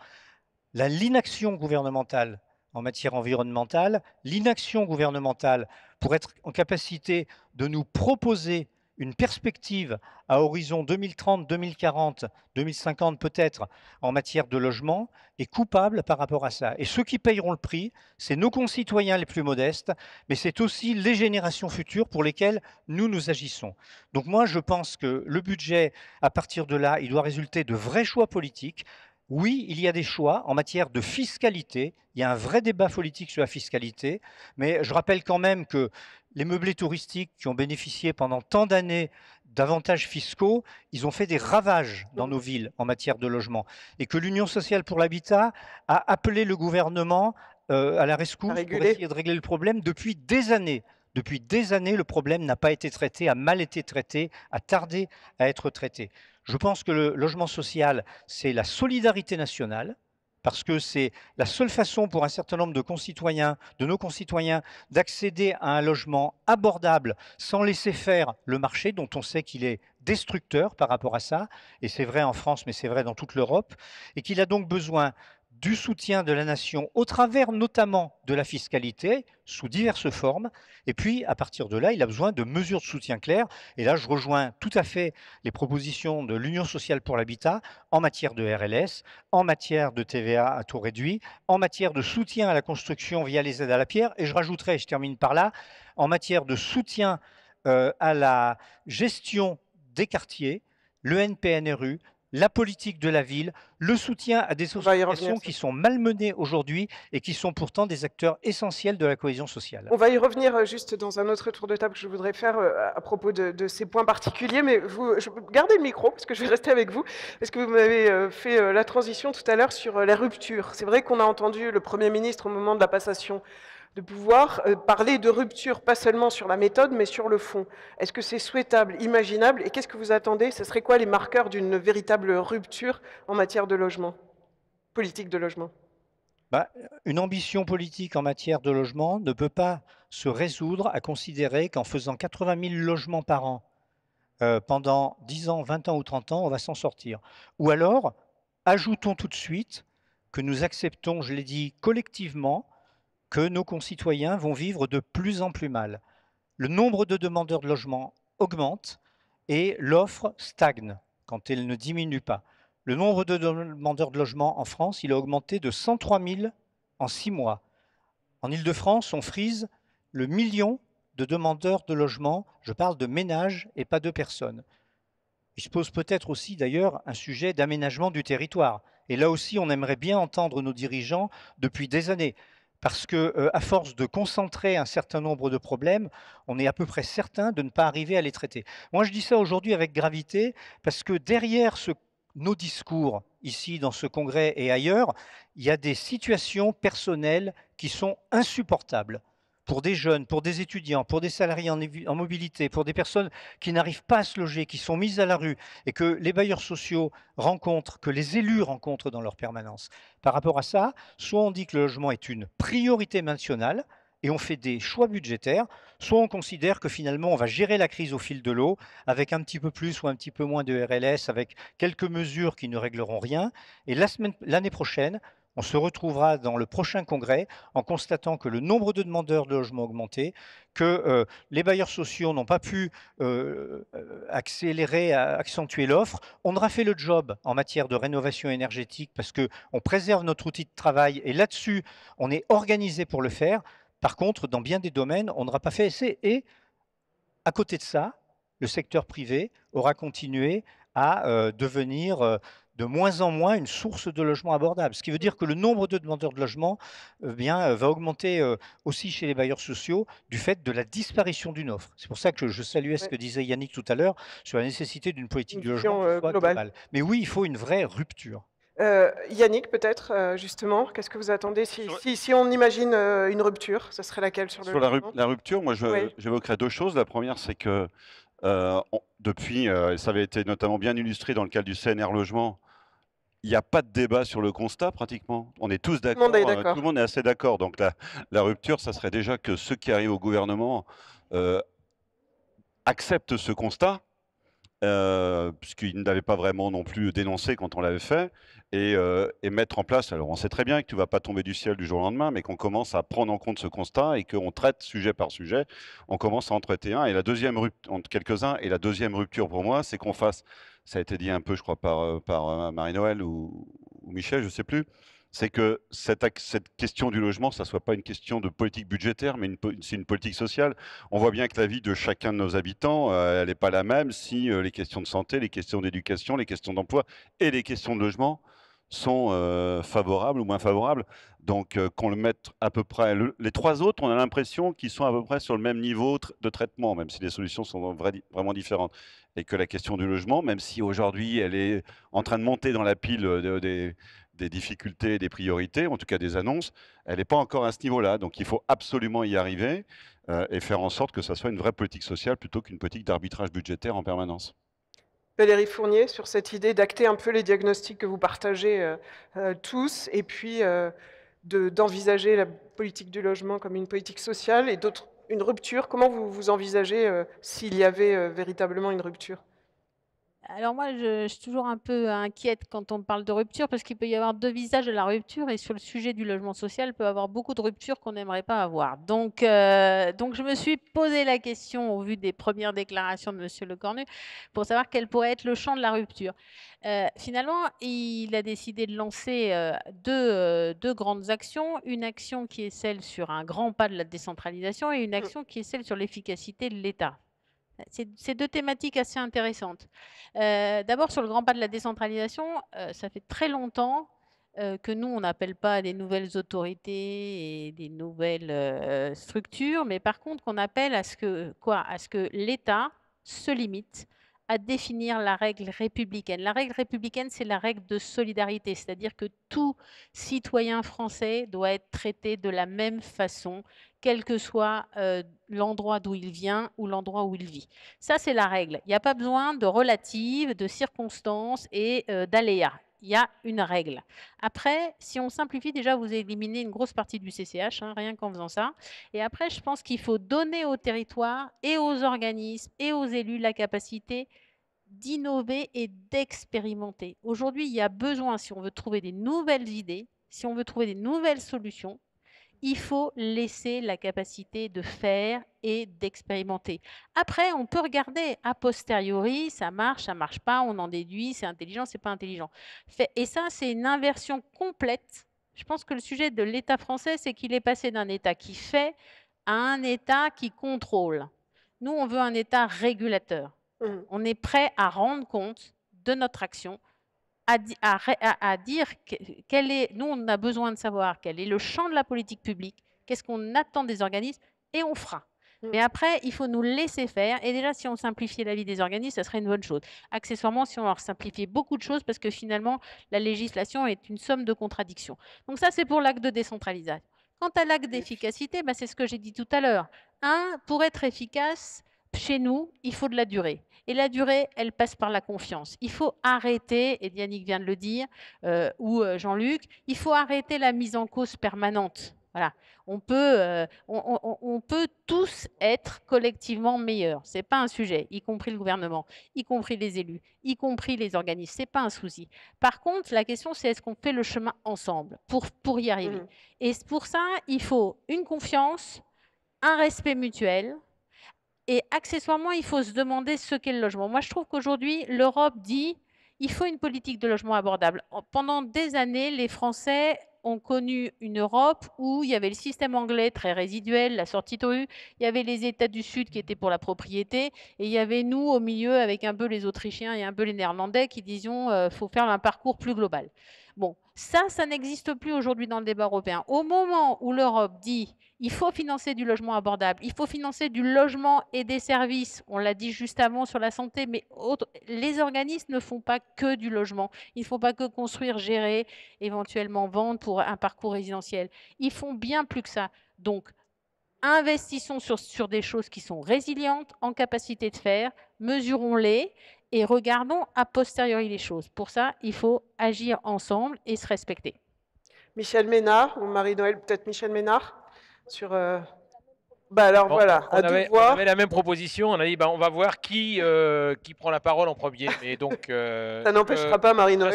S4: L'inaction gouvernementale en matière environnementale, l'inaction gouvernementale pour être en capacité de nous proposer une perspective à horizon 2030, 2040, 2050 peut-être en matière de logement est coupable par rapport à ça. Et ceux qui payeront le prix, c'est nos concitoyens les plus modestes, mais c'est aussi les générations futures pour lesquelles nous agissons. Donc moi, je pense que le budget, à partir de là, il doit résulter de vrais choix politiques. Oui, il y a des choix en matière de fiscalité. Il y a un vrai débat politique sur la fiscalité, mais je rappelle quand même que les meublés touristiques qui ont bénéficié pendant tant d'années d'avantages fiscaux, ils ont fait des ravages dans nos villes en matière de logement. Et que l'Union sociale pour l'habitat a appelé le gouvernement à la rescousse pour essayer de régler le problème depuis des années. Depuis des années, le problème n'a pas été traité, a mal été traité, a tardé à être traité. Je pense que le logement social, c'est la solidarité nationale, parce que c'est la seule façon pour un certain nombre de nos concitoyens, d'accéder à un logement abordable sans laisser faire le marché, dont on sait qu'il est destructeur par rapport à ça, et c'est vrai en France, mais c'est vrai dans toute l'Europe, et qu'il a donc besoin du soutien de la nation au travers notamment de la fiscalité sous diverses formes. Et puis, à partir de là, il a besoin de mesures de soutien claires. Et là, je rejoins tout à fait les propositions de l'Union sociale pour l'habitat en matière de RLS, en matière de TVA à taux réduit, en matière de soutien à la construction via les aides à la pierre. Et je rajouterai, je termine par là, en matière de soutien à la gestion des quartiers, le NPNRU, la politique de la ville, le soutien à des associations qui sont malmenées aujourd'hui et qui sont pourtant des acteurs essentiels de la cohésion sociale.
S1: On va y revenir juste dans un autre tour de table que je voudrais faire à propos de ces points particuliers, mais gardez le micro parce que je vais rester avec vous, parce que vous m'avez fait la transition tout à l'heure sur la rupture. C'est vrai qu'on a entendu le Premier ministre au moment de la passation de pouvoir parler de rupture, pas seulement sur la méthode, mais sur le fond. Est-ce que c'est souhaitable, imaginable? Et qu'est-ce que vous attendez? Ce serait quoi les marqueurs d'une véritable rupture en matière de logement? politique de logement?
S4: Une ambition politique en matière de logement ne peut pas se résoudre à considérer qu'en faisant 80 000 logements par an pendant 10 ans, 20 ans ou 30 ans, on va s'en sortir. Ou alors, ajoutons tout de suite que nous acceptons, je l'ai dit, collectivement, que nos concitoyens vont vivre de plus en plus mal. Le nombre de demandeurs de logement augmente et l'offre stagne quand elle ne diminue pas. Le nombre de demandeurs de logement en France, il a augmenté de 103 000 en 6 mois. En Île-de-France, on frise le million de demandeurs de logement. Je parle de ménages et pas de personnes. Il se pose peut-être aussi d'ailleurs un sujet d'aménagement du territoire. Et là aussi, on aimerait bien entendre nos dirigeants depuis des années. Parce que, à force de concentrer un certain nombre de problèmes, on est à peu près certain de ne pas arriver à les traiter. Moi, je dis ça aujourd'hui avec gravité, parce que derrière nos discours, ici, dans ce congrès et ailleurs, il y a des situations personnelles qui sont insupportables pour des jeunes, pour des étudiants, pour des salariés en mobilité, pour des personnes qui n'arrivent pas à se loger, qui sont mises à la rue, et que les bailleurs sociaux rencontrent, que les élus rencontrent dans leur permanence. Par rapport à ça, soit on dit que le logement est une priorité nationale, et on fait des choix budgétaires, soit on considère que finalement on va gérer la crise au fil de l'eau, avec un petit peu plus ou un petit peu moins de RLS, avec quelques mesures qui ne régleront rien, et l'année prochaine, on se retrouvera dans le prochain congrès en constatant que le nombre de demandeurs de logement a augmenté, que les bailleurs sociaux n'ont pas pu accentuer l'offre. On aura fait le job en matière de rénovation énergétique parce qu'on préserve notre outil de travail et là-dessus, on est organisé pour le faire. Par contre, dans bien des domaines, on n'aura pas fait assez. Et à côté de ça, le secteur privé aura continué à devenir de moins en moins une source de logement abordable. Ce qui veut dire que le nombre de demandeurs de logement va augmenter aussi chez les bailleurs sociaux du fait de la disparition d'une offre. C'est pour ça que je saluais ce que disait Yannick tout à l'heure sur la nécessité d'une politique du logement qui soit globale. Mais oui, il faut une vraie rupture.
S1: Yannick, peut-être, justement, qu'est-ce que vous attendez si on imagine une rupture, ce serait laquelle sur le logement ?
S6: La rupture, moi, j'évoquerais deux choses. La première, c'est que depuis, ça avait été notamment bien illustré dans le cadre du CNR Logement, il n'y a pas de débat sur le constat pratiquement. On est tous d'accord. Tout le monde est assez d'accord. Donc la rupture, ça serait déjà que ceux qui arrivent au gouvernement acceptent ce constat, puisqu'ils n'avaient pas vraiment non plus dénoncé quand on l'avait fait, et mettre en place, alors on sait très bien que tu ne vas pas tomber du ciel du jour au lendemain, mais qu'on commence à prendre en compte ce constat et qu'on traite sujet par sujet, on commence à en traiter un. Et la deuxième rupture, entre quelques-uns, et la deuxième rupture pour moi, c'est qu'on fasse, ça a été dit un peu, je crois, par Marie-Noël ou Michel, je ne sais plus, c'est que cette question du logement, ça ne soit pas une question de politique budgétaire, mais c'est une politique sociale. On voit bien que la vie de chacun de nos habitants, elle n'est pas la même si les questions de santé, les questions d'éducation, les questions d'emploi et les questions de logement sont favorables ou moins favorables. Donc qu'on le mette à peu près... les trois autres, on a l'impression qu'ils sont à peu près sur le même niveau de traitement, même si les solutions sont vraiment différentes. Et que la question du logement, même si aujourd'hui elle est en train de monter dans la pile des difficultés, des priorités, en tout cas des annonces, elle n'est pas encore à ce niveau-là. Donc il faut absolument y arriver et faire en sorte que ça soit une vraie politique sociale plutôt qu'une politique d'arbitrage budgétaire en permanence.
S1: Valérie Fournier, sur cette idée d'acter un peu les diagnostics que vous partagez tous, et puis d'envisager la politique du logement comme une politique sociale et une rupture. Comment vous envisagez s'il y avait véritablement une rupture ?
S5: Alors moi, je suis toujours un peu inquiète quand on parle de rupture, parce qu'il peut y avoir deux visages de la rupture, et sur le sujet du logement social, il peut y avoir beaucoup de ruptures qu'on n'aimerait pas avoir. Donc je me suis posé la question, au vu des premières déclarations de M. Lecornu, pour savoir quel pourrait être le champ de la rupture. Finalement, il a décidé de lancer deux grandes actions. Une action qui est celle sur un grand pas de la décentralisation, et une action qui est celle sur l'efficacité de l'État. C'est deux thématiques assez intéressantes. D'abord, sur le grand pas de la décentralisation, ça fait très longtemps que nous, on n'appelle pas des nouvelles autorités et des nouvelles structures, mais par contre, qu'on appelle à ce que l'État se limite à définir la règle républicaine. La règle républicaine, c'est la règle de solidarité, c'est-à-dire que tout citoyen français doit être traité de la même façon, quel que soit l'endroit d'où il vient ou l'endroit où il vit. Ça, c'est la règle. Il n'y a pas besoin de relative, de circonstances et d'aléas. Il y a une règle. Après, si on simplifie, déjà, vous éliminez une grosse partie du CCH, hein, rien qu'en faisant ça. Et après, je pense qu'il faut donner aux territoires et aux organismes et aux élus la capacité d'innover et d'expérimenter. Aujourd'hui, il y a besoin, si on veut trouver des nouvelles idées, si on veut trouver des nouvelles solutions, il faut laisser la capacité de faire et d'expérimenter. Après, on peut regarder a posteriori, ça marche pas, on en déduit, c'est intelligent, c'est pas intelligent. Et ça, c'est une inversion complète. Je pense que le sujet de l'État français, c'est qu'il est passé d'un État qui fait à un État qui contrôle. Nous, on veut un État régulateur. On est prêt à rendre compte de notre action, à dire nous, on a besoin de savoir quel est le champ de la politique publique, qu'est-ce qu'on attend des organismes, et on fera. Mais après, il faut nous laisser faire. Et déjà, si on simplifiait la vie des organismes, ça serait une bonne chose. Accessoirement, si on leur simplifiait beaucoup de choses, parce que finalement, la législation est une somme de contradictions. Donc ça, c'est pour l'acte de décentralisation. Quant à l'acte d'efficacité, c'est ce que j'ai dit tout à l'heure. Pour être efficace, chez nous, il faut de la durée. Et la durée, elle passe par la confiance. Il faut arrêter, et Yannick vient de le dire, ou Jean-Luc, il faut arrêter la mise en cause permanente. Voilà. On peut tous être collectivement meilleurs. Ce n'est pas un sujet, y compris le gouvernement, y compris les élus, y compris les organismes. Ce n'est pas un souci. Par contre, la question, c'est est-ce qu'on fait le chemin ensemble pour y arriver. Et pour ça, il faut une confiance, un respect mutuel. Et accessoirement, il faut se demander ce qu'est le logement. Moi, je trouve qu'aujourd'hui, l'Europe dit qu'il faut une politique de logement abordable. Pendant des années, les Français ont connu une Europe où il y avait le système anglais très résiduel, la sortie de rue, il y avait les États du Sud qui étaient pour la propriété, et il y avait nous au milieu avec un peu les Autrichiens et un peu les Néerlandais qui disions qu'il faut faire un parcours plus global. Bon, ça n'existe plus aujourd'hui dans le débat européen. Au moment où l'Europe dit il faut financer du logement abordable, il faut financer du logement et des services, on l'a dit juste avant sur la santé, mais les organismes ne font pas que du logement. Ils ne font pas que construire, gérer, éventuellement vendre pour un parcours résidentiel. Ils font bien plus que ça. Donc, investissons sur des choses qui sont résilientes, en capacité de faire, mesurons-les et regardons a posteriori les choses. Pour ça, il faut agir ensemble et se respecter.
S1: Michel Ménard, ou Marie-Noël, peut-être Michel Ménard sur, alors voilà,
S2: on avait la même proposition, on a dit on va voir qui prend la parole en premier. Et donc,
S1: ça n'empêchera pas Marie-Noël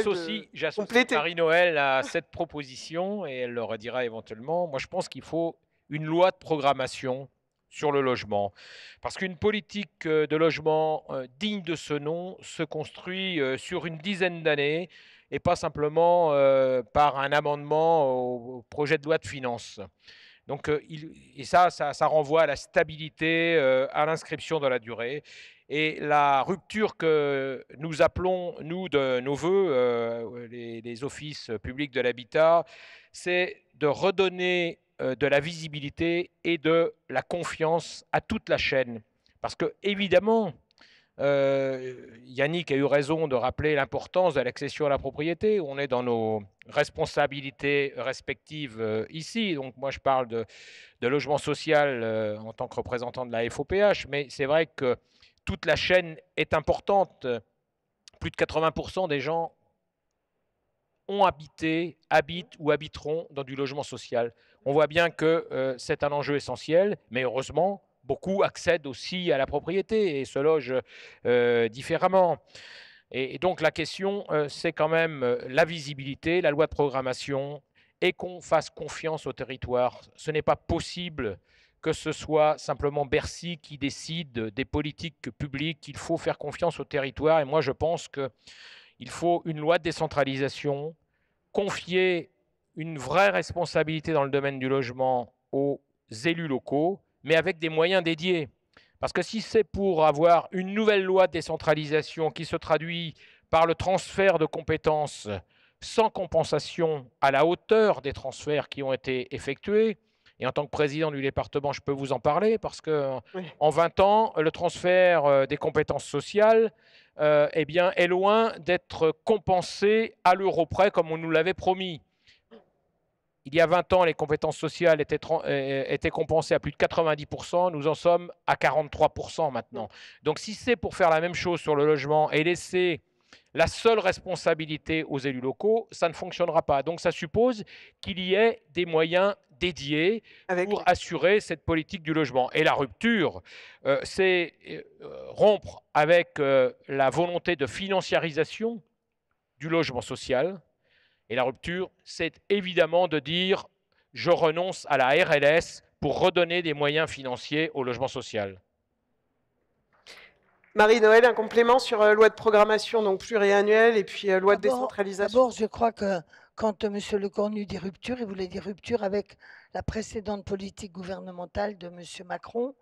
S2: j'associe Marie-Noël à cette proposition et elle le redira éventuellement. Moi, je pense qu'il faut une loi de programmation sur le logement. Parce qu'une politique de logement digne de ce nom se construit sur une dizaine d'années et pas simplement par un amendement au projet de loi de finances. Donc, et ça renvoie à la stabilité, à l'inscription dans la durée. Et la rupture que nous appelons, nous, de nos voeux, les offices publics de l'habitat, c'est de redonner de la visibilité et de la confiance à toute la chaîne. Parce que, évidemment, Yannick a eu raison de rappeler l'importance de l'accession à la propriété. On est dans nos responsabilités respectives ici. Donc moi, je parle de logement social en tant que représentant de la FOPH, mais c'est vrai que toute la chaîne est importante. Plus de 80% des gens ont habité, habitent ou habiteront dans du logement social. On voit bien que c'est un enjeu essentiel, mais heureusement, beaucoup accèdent aussi à la propriété et se logent différemment. Et donc la question, c'est quand même la visibilité, la loi de programmation et qu'on fasse confiance au territoire. Ce n'est pas possible que ce soit simplement Bercy qui décide des politiques publiques. Il faut faire confiance au territoire et moi je pense qu'il faut une loi de décentralisation, confier une vraie responsabilité dans le domaine du logement aux élus locaux, mais avec des moyens dédiés. Parce que si c'est pour avoir une nouvelle loi de décentralisation qui se traduit par le transfert de compétences sans compensation à la hauteur des transferts qui ont été effectués, et en tant que président du département, je peux vous en parler, parce qu'en 20 ans, le transfert des compétences sociales est loin d'être compensé à l'euro près comme on nous l'avait promis. Il y a 20 ans, les compétences sociales étaient compensées à plus de 90%. Nous en sommes à 43% maintenant. Donc, si c'est pour faire la même chose sur le logement et laisser la seule responsabilité aux élus locaux, ça ne fonctionnera pas. Donc ça suppose qu'il y ait des moyens dédiés pour assurer cette politique du logement. Et la rupture, c'est rompre avec la volonté de financiarisation du logement social. Et la rupture, c'est évidemment de dire « je renonce à la RLS pour redonner des moyens financiers au logement social ».
S1: Marie-Noëlle, un complément sur loi de programmation donc pluriannuelle et puis loi de décentralisation.
S3: D'abord, je crois que quand M. Lecornu dit rupture, il voulait dire rupture avec la précédente politique gouvernementale de M. Macron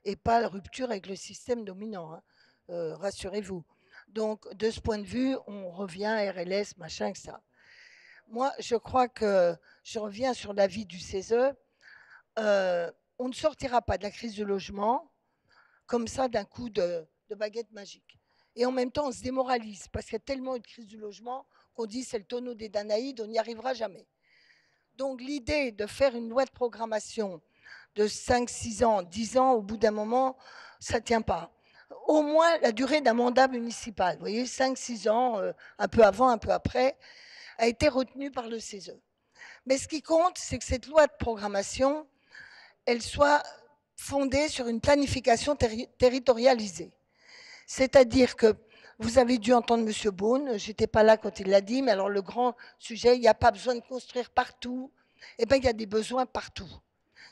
S3: et pas la rupture avec le système dominant, hein. Rassurez-vous. Donc, de ce point de vue, on revient à RLS, machin, etc. Moi, je crois que je reviens sur l'avis du CESE. On ne sortira pas de la crise du logement comme ça d'un coup de baguette magique. Et en même temps, on se démoralise parce qu'il y a tellement une crise du logement qu'on dit c'est le tonneau des Danaïdes, on n'y arrivera jamais. Donc l'idée de faire une loi de programmation de 5, 6 ans, 10 ans, au bout d'un moment, ça ne tient pas. Au moins la durée d'un mandat municipal, vous voyez, 5, 6 ans, un peu avant, un peu après, a été retenue par le CESE. Mais ce qui compte, c'est que cette loi de programmation, elle soit fondée sur une planification territorialisée. C'est-à-dire que vous avez dû entendre M. Beaune, je n'étais pas là quand il l'a dit, mais alors le grand sujet, il n'y a pas besoin de construire partout. Eh bien, il y a des besoins partout.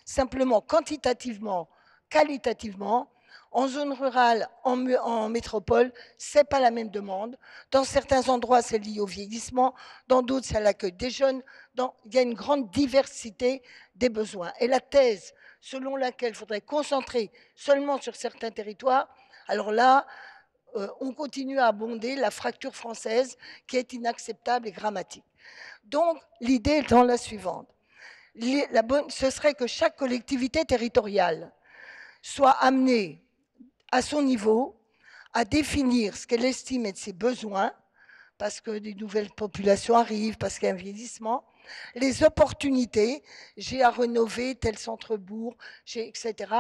S3: Simplement, quantitativement, qualitativement, en zone rurale, en métropole, ce n'est pas la même demande. Dans certains endroits, c'est lié au vieillissement. Dans d'autres, c'est à l'accueil des jeunes. Il y a une grande diversité des besoins. Et la thèse selon laquelle il faudrait concentrer seulement sur certains territoires, alors là, on continue à abonder la fracture française qui est inacceptable et dramatique. Donc, l'idée étant la suivante. Ce serait que chaque collectivité territoriale soit amenée à son niveau à définir ce qu'elle estime être ses besoins, parce que des nouvelles populations arrivent, parce qu'il y a un vieillissement, les opportunités, j'ai à rénover tel centre-bourg, etc.,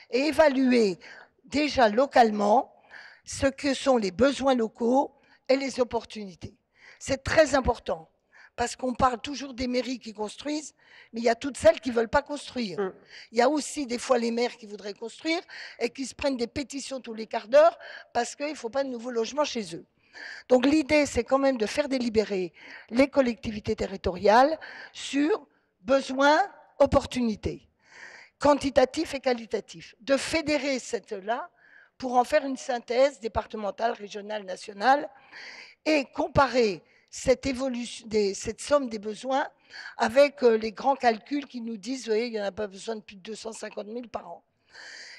S3: et évaluer déjà localement ce que sont les besoins locaux et les opportunités. C'est très important, parce qu'on parle toujours des mairies qui construisent, mais il y a toutes celles qui ne veulent pas construire. Il y a aussi des fois les maires qui voudraient construire et qui se prennent des pétitions tous les quarts d'heure parce qu'il ne faut pas de nouveaux logements chez eux. Donc l'idée, c'est quand même de faire délibérer les collectivités territoriales sur besoins, opportunités, quantitatifs et qualitatifs, de fédérer cette-là pour en faire une synthèse départementale, régionale, nationale, et comparer cette somme des besoins avec les grands calculs qui nous disent, vous voyez, il n'y en a pas besoin de plus de 250 000 par an.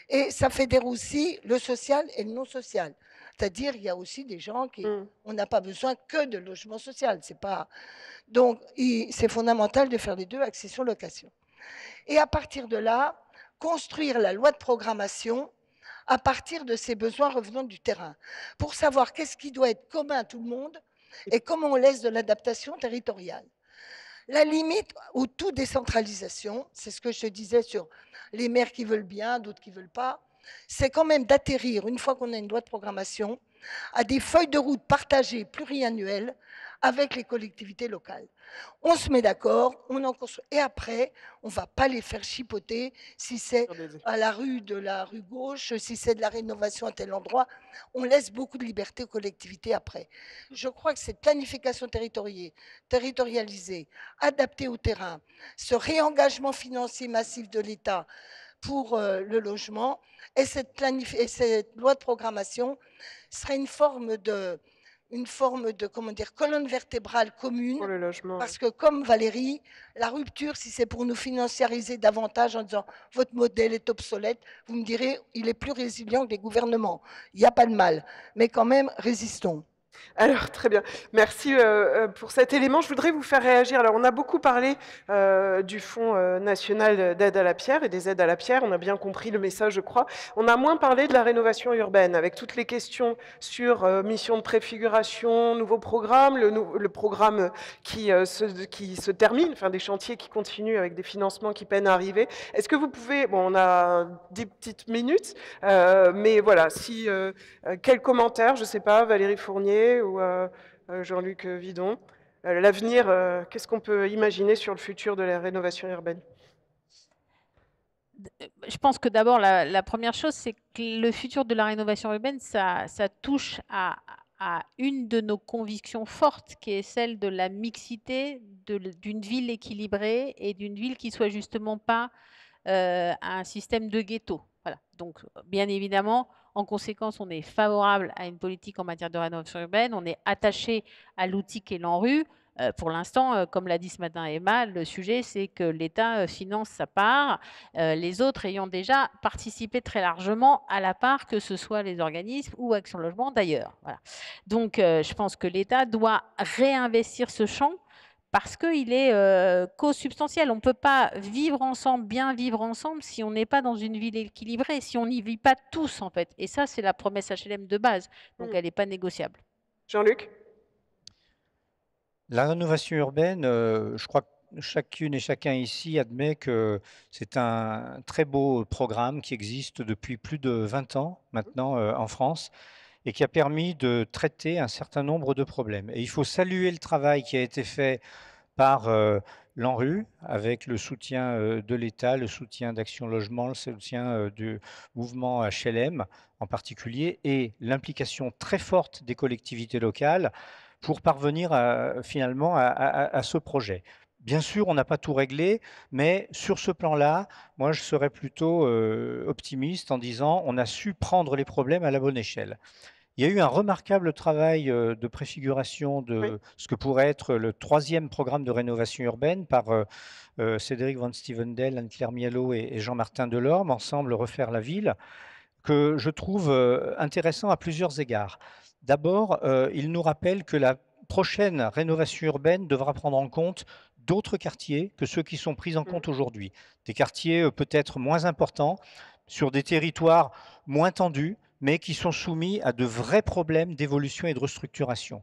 S3: Et ça fédère aussi le social et le non social. C'est-à-dire, il y a aussi des gens qui... On n'a pas besoin que de logement social. Donc, c'est fondamental de faire les deux, accession-location. Et à partir de là, construire la loi de programmation à partir de ces besoins revenant du terrain, pour savoir qu'est-ce qui doit être commun à tout le monde et comment on laisse de l'adaptation territoriale. La limite ou toute décentralisation, c'est ce que je disais sur les maires qui veulent bien, d'autres qui ne veulent pas, c'est quand même d'atterrir, une fois qu'on a une loi de programmation, à des feuilles de route partagées pluriannuelles avec les collectivités locales. On se met d'accord, on en construit. Et après, on ne va pas les faire chipoter si c'est à la rue gauche, si c'est de la rénovation à tel endroit. On laisse beaucoup de liberté aux collectivités après. Je crois que cette planification territorialisée, adaptée au terrain, ce réengagement financier massif de l'État pour le logement et cette loi de programmation serait une forme de comment dire, colonne vertébrale commune, pour le logement, parce que comme Valérie, la rupture, si c'est pour nous financiariser davantage en disant votre modèle est obsolète, vous me direz il est plus résilient que les gouvernements, il n'y a pas de mal, mais quand même résistons.
S1: Alors, très bien. Merci pour cet élément. Je voudrais vous faire réagir. Alors, on a beaucoup parlé du Fonds national d'aide à la pierre et des aides à la pierre. On a bien compris le message, je crois. On a moins parlé de la rénovation urbaine, avec toutes les questions sur mission de préfiguration, nouveau programme, le programme qui se termine, enfin des chantiers qui continuent avec des financements qui peinent à arriver. Est-ce que vous pouvez... Bon, on a 10 petites minutes, mais voilà, si... quel commentaire, je ne sais pas, Valérie Fournier, Fournier ou Jean-Luc Vidon. L'avenir, qu'est-ce qu'on peut imaginer sur le futur de la rénovation urbaine?
S5: Je pense que d'abord, la première chose, c'est que le futur de la rénovation urbaine, ça touche à une de nos convictions fortes, qui est celle de la mixité d'une ville équilibrée et d'une ville qui ne soit justement pas un système de ghetto. Voilà. Donc, bien évidemment, en conséquence, on est favorable à une politique en matière de rénovation urbaine, on est attaché à l'outil qu'est l'ANRU. Pour l'instant, comme l'a dit ce matin Emma, le sujet, c'est que l'État finance sa part, les autres ayant déjà participé très largement à la part, que ce soit les organismes ou Action Logement d'ailleurs. Voilà. Donc, je pense que l'État doit réinvestir ce champ parce qu'il est co-substantiel. On ne peut pas vivre ensemble, bien vivre ensemble, si on n'est pas dans une ville équilibrée, si on n'y vit pas tous, en fait. Et ça, c'est la promesse HLM de base. Donc, elle n'est pas négociable.
S1: Jean-Luc?
S4: La rénovation urbaine, je crois que chacune et chacun ici admet que c'est un très beau programme qui existe depuis plus de 20 ans maintenant en France et qui a permis de traiter un certain nombre de problèmes. Et il faut saluer le travail qui a été fait par l'ANRU, avec le soutien de l'État, le soutien d'Action Logement, le soutien du mouvement HLM en particulier, et l'implication très forte des collectivités locales pour parvenir finalement à ce projet. Bien sûr, on n'a pas tout réglé, mais sur ce plan-là, moi, je serais plutôt optimiste en disant on a su prendre les problèmes à la bonne échelle. Il y a eu un remarquable travail de préfiguration de ce que pourrait être le 3e programme de rénovation urbaine par Cédric Van Stevendel, Anne-Claire Mialot et Jean-Martin Delorme, ensemble Refaire la ville, que je trouve intéressant à plusieurs égards. D'abord, il nous rappelle que la prochaine rénovation urbaine devra prendre en compte d'autres quartiers que ceux qui sont pris en compte aujourd'hui. Des quartiers peut-être moins importants, sur des territoires moins tendus, mais qui sont soumis à de vrais problèmes d'évolution et de restructuration.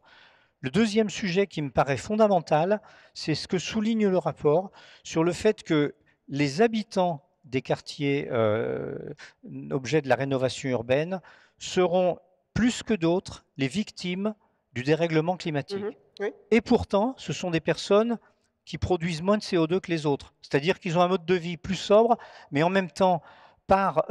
S4: Le deuxième sujet qui me paraît fondamental, c'est ce que souligne le rapport sur le fait que les habitants des quartiers objets de la rénovation urbaine seront plus que d'autres les victimes du dérèglement climatique. Et pourtant, ce sont des personnes qui produisent moins de CO2 que les autres. C'est-à-dire qu'ils ont un mode de vie plus sobre, mais en même temps, par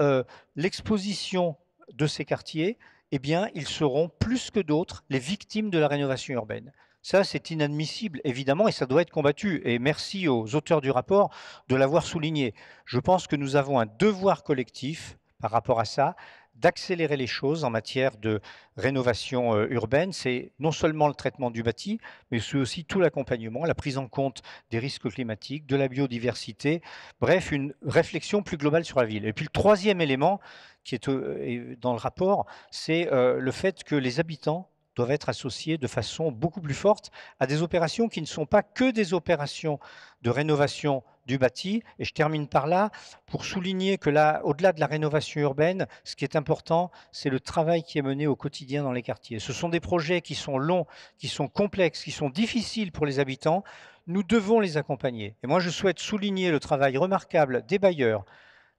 S4: l'exposition de ces quartiers, eh bien, ils seront plus que d'autres les victimes de la rénovation urbaine. Ça, c'est inadmissible, évidemment, et ça doit être combattu. Et merci aux auteurs du rapport de l'avoir souligné. Je pense que nous avons un devoir collectif par rapport à ça, d'accélérer les choses en matière de rénovation urbaine. C'est non seulement le traitement du bâti, mais c'est aussi tout l'accompagnement, la prise en compte des risques climatiques, de la biodiversité, bref, une réflexion plus globale sur la ville. Et puis le troisième élément qui est dans le rapport, c'est le fait que les habitants doivent être associés de façon beaucoup plus forte à des opérations qui ne sont pas que des opérations de rénovation du bâti. Et je termine par là pour souligner que là, au-delà de la rénovation urbaine, ce qui est important, c'est le travail qui est mené au quotidien dans les quartiers. Ce sont des projets qui sont longs, qui sont complexes, qui sont difficiles pour les habitants. Nous devons les accompagner. Et moi, je souhaite souligner le travail remarquable des bailleurs,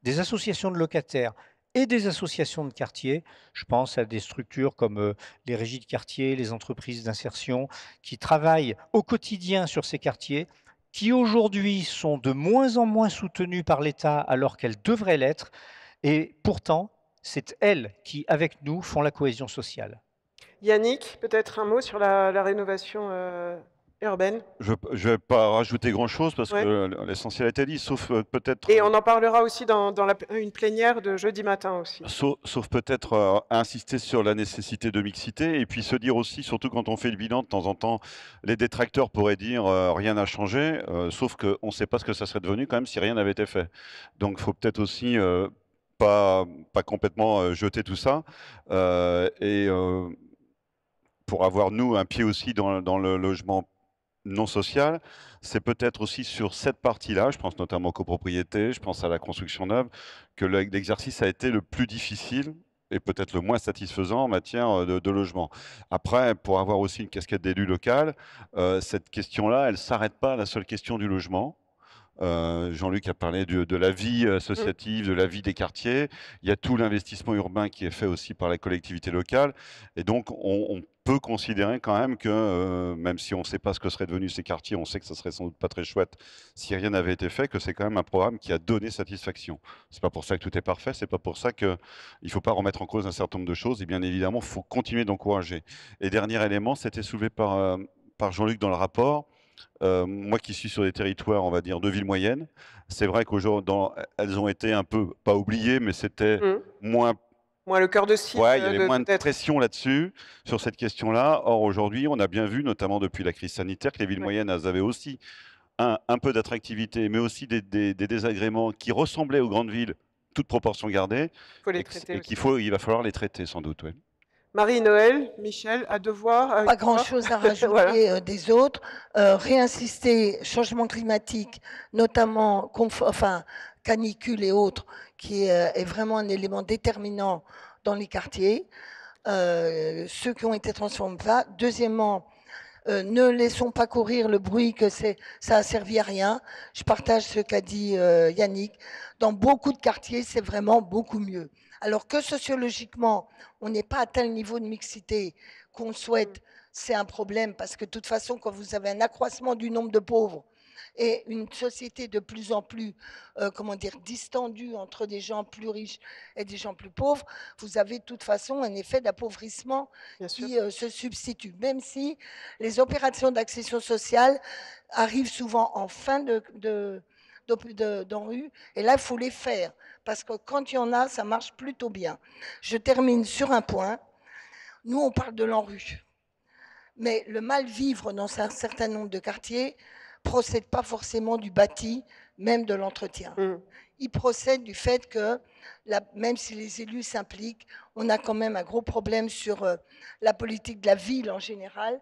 S4: des associations de locataires, et des associations de quartier. Je pense à des structures comme les régies de quartier, les entreprises d'insertion, qui travaillent au quotidien sur ces quartiers, qui aujourd'hui sont de moins en moins soutenues par l'État alors qu'elles devraient l'être. Et pourtant, c'est elles qui, avec nous, font la cohésion sociale.
S1: Yannick, peut-être un mot sur la rénovation urbaine?
S6: Je ne vais pas rajouter grand-chose parce que l'essentiel a été dit, sauf peut-être...
S1: Et on en parlera aussi dans une plénière de jeudi matin aussi.
S6: Sauf peut-être insister sur la nécessité de mixité et puis se dire aussi, surtout quand on fait le bilan, de temps en temps, les détracteurs pourraient dire rien n'a changé, sauf qu'on ne sait pas ce que ça serait devenu quand même si rien n'avait été fait. Donc il faut peut-être aussi pas complètement jeter tout ça et pour avoir, nous, un pied aussi dans le logement non social, c'est peut-être aussi sur cette partie-là, je pense notamment aux copropriétés, je pense à la construction neuve, que l'exercice a été le plus difficile et peut-être le moins satisfaisant en matière de logement. Après, pour avoir aussi une casquette d'élu local, cette question-là, elle ne s'arrête pas à la seule question du logement. Jean-Luc a parlé de la vie associative, de la vie des quartiers. Il y a tout l'investissement urbain qui est fait aussi par la collectivité locale. Et donc, on peut considérer quand même que, même si on ne sait pas ce que seraient devenus ces quartiers, on sait que ça serait sans doute pas très chouette si rien n'avait été fait, que c'est quand même un programme qui a donné satisfaction. C'est pas pour ça que tout est parfait, c'est pas pour ça qu'il ne faut pas remettre en cause un certain nombre de choses. Et bien évidemment, il faut continuer d'encourager. Et dernier élément, c'était soulevé par Jean-Luc dans le rapport. Moi qui suis sur des territoires, on va dire, de villes moyennes, c'est vrai qu'aujourd'hui, elles ont été un peu, pas oubliées, mais c'était moins
S1: le cœur de cible.
S6: Ouais, il y avait moins de pression là-dessus, sur cette question-là. Or, aujourd'hui, on a bien vu, notamment depuis la crise sanitaire, que les villes moyennes, elles avaient aussi un peu d'attractivité, mais aussi des désagréments qui ressemblaient aux grandes villes, toute proportion gardée, et il va falloir les traiter, sans doute. Ouais.
S1: Marie-Noël, Michel, à devoir.
S3: Pas grand-chose à rajouter voilà. Des autres. Réinsister, changement climatique, notamment canicule et autres, qui est vraiment un élément déterminant dans les quartiers. Ceux qui ont été transformés là. Deuxièmement, ne laissons pas courir le bruit que ça a servi à rien. Je partage ce qu'a dit Yannick. Dans beaucoup de quartiers, c'est vraiment beaucoup mieux. Alors que sociologiquement, on n'est pas atteint le niveau de mixité qu'on souhaite, c'est un problème parce que de toute façon, quand vous avez un accroissement du nombre de pauvres et une société de plus en plus, distendue entre des gens plus riches et des gens plus pauvres, vous avez de toute façon un effet d'appauvrissement qui se substitue. Même si les opérations d'accession sociale arrivent souvent en fin d'ANRU, et là, il faut les faire, parce que quand il y en a, ça marche plutôt bien. Je termine sur un point. Nous, on parle de l'ANRU, mais le mal-vivre dans un certain nombre de quartiers procède pas forcément du bâti, même de l'entretien. Il procède du fait que, même si les élus s'impliquent, on a quand même un gros problème sur la politique de la ville en général,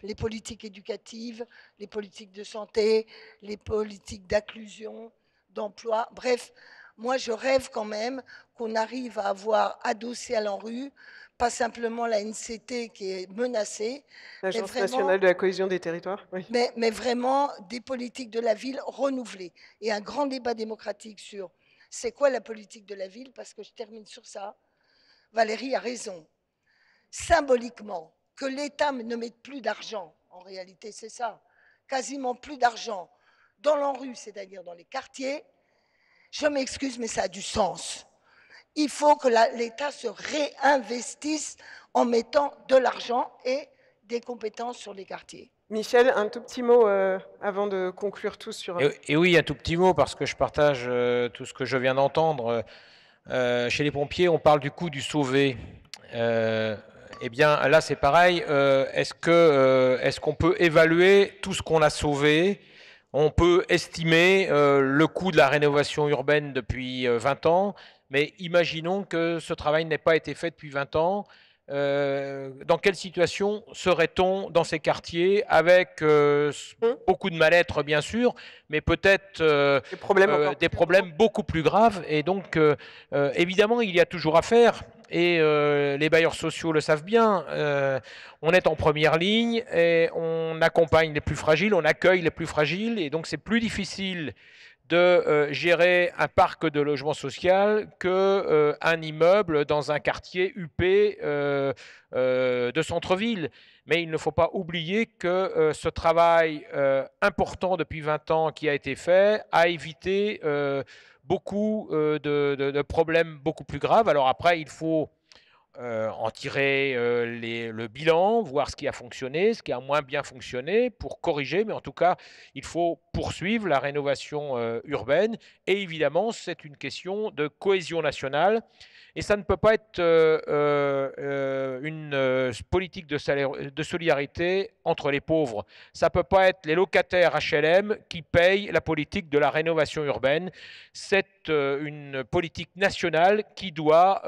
S3: les politiques éducatives, les politiques de santé, les politiques d'inclusion, d'emploi. Bref, moi je rêve quand même qu'on arrive à avoir adossé à l'ANRU, pas simplement la NCT qui est menacée.
S1: L'Agence nationale de la cohésion des territoires. Oui.
S3: Mais vraiment des politiques de la ville renouvelées. Et un grand débat démocratique sur c'est quoi la politique de la ville, parce que je termine sur ça. Valérie a raison. Symboliquement, que l'État ne mette plus d'argent, en réalité c'est ça, quasiment plus d'argent dans l'ANRU, c'est-à-dire dans les quartiers, je m'excuse, mais ça a du sens. Il faut que l'État se réinvestisse en mettant de l'argent et des compétences sur les quartiers.
S1: Michel, un tout petit mot avant de conclure tous sur...
S2: Et oui, un tout petit mot, parce que je partage tout ce que je viens d'entendre. Chez les pompiers, on parle du coût du sauvé. Eh bien, là, c'est pareil. Est-ce qu'on peut évaluer tout ce qu'on a sauvé? On peut estimer le coût de la rénovation urbaine depuis 20 ans, mais imaginons que ce travail n'ait pas été fait depuis 20 ans. Dans quelle situation serait-on dans ces quartiers avec beaucoup de mal-être, bien sûr, mais peut-être des problèmes beaucoup plus graves. Et donc, évidemment, il y a toujours à faire. Et les bailleurs sociaux le savent bien. On est en première ligne et on accompagne les plus fragiles, on accueille les plus fragiles. Et donc, c'est plus difficile de gérer un parc de logement social qu'un immeuble dans un quartier huppé de centre-ville. Mais il ne faut pas oublier que ce travail important depuis 20 ans qui a été fait a évité beaucoup de problèmes beaucoup plus graves. Alors après, il faut en tirer le bilan, voir ce qui a fonctionné, ce qui a moins bien fonctionné pour corriger, mais en tout cas, il faut poursuivre la rénovation urbaine. Et évidemment, c'est une question de cohésion nationale. Et ça ne peut pas être une politique de solidarité entre les pauvres. Ça ne peut pas être les locataires HLM qui payent la politique de la rénovation urbaine. C'est une politique nationale qui doit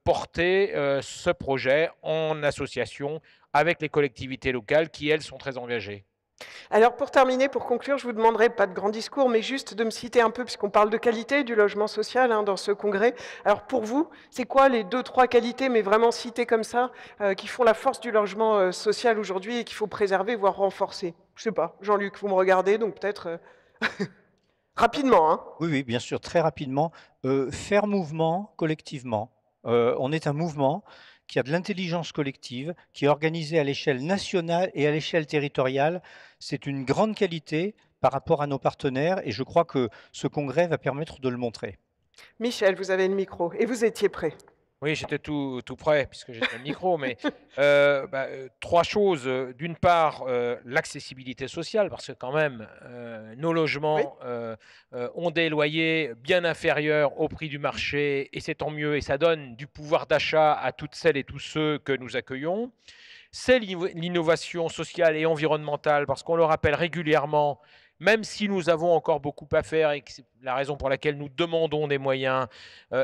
S2: porter ce projet en association avec les collectivités locales qui, elles, sont très engagées.
S1: Alors pour terminer, pour conclure, je vous demanderai, pas de grand discours, mais juste de me citer un peu, puisqu'on parle de qualité du logement social dans ce congrès. Alors pour vous, c'est quoi les 2-3 qualités, mais vraiment citées comme ça, qui font la force du logement social aujourd'hui et qu'il faut préserver, voire renforcer? Je sais pas, Jean-Luc, vous me regardez, donc peut-être Rapidement, hein.
S4: Oui, oui, bien sûr, très rapidement. Faire mouvement collectivement. On est un mouvement qui a de l'intelligence collective, qui est organisé à l'échelle nationale et à l'échelle territoriale. C'est une grande qualité par rapport à nos partenaires et je crois que ce congrès va permettre de le montrer.
S1: Michel, vous avez le micro et vous étiez prêt.
S2: Oui, j'étais tout prêt puisque j'étais le micro, mais trois choses. D'une part, l'accessibilité sociale, parce que quand même, nos logements ont des loyers bien inférieurs au prix du marché, et c'est tant mieux, et ça donne du pouvoir d'achat à toutes celles et tous ceux que nous accueillons. C'est l'innovation sociale et environnementale, parce qu'on le rappelle régulièrement, même si nous avons encore beaucoup à faire et que c'est la raison pour laquelle nous demandons des moyens,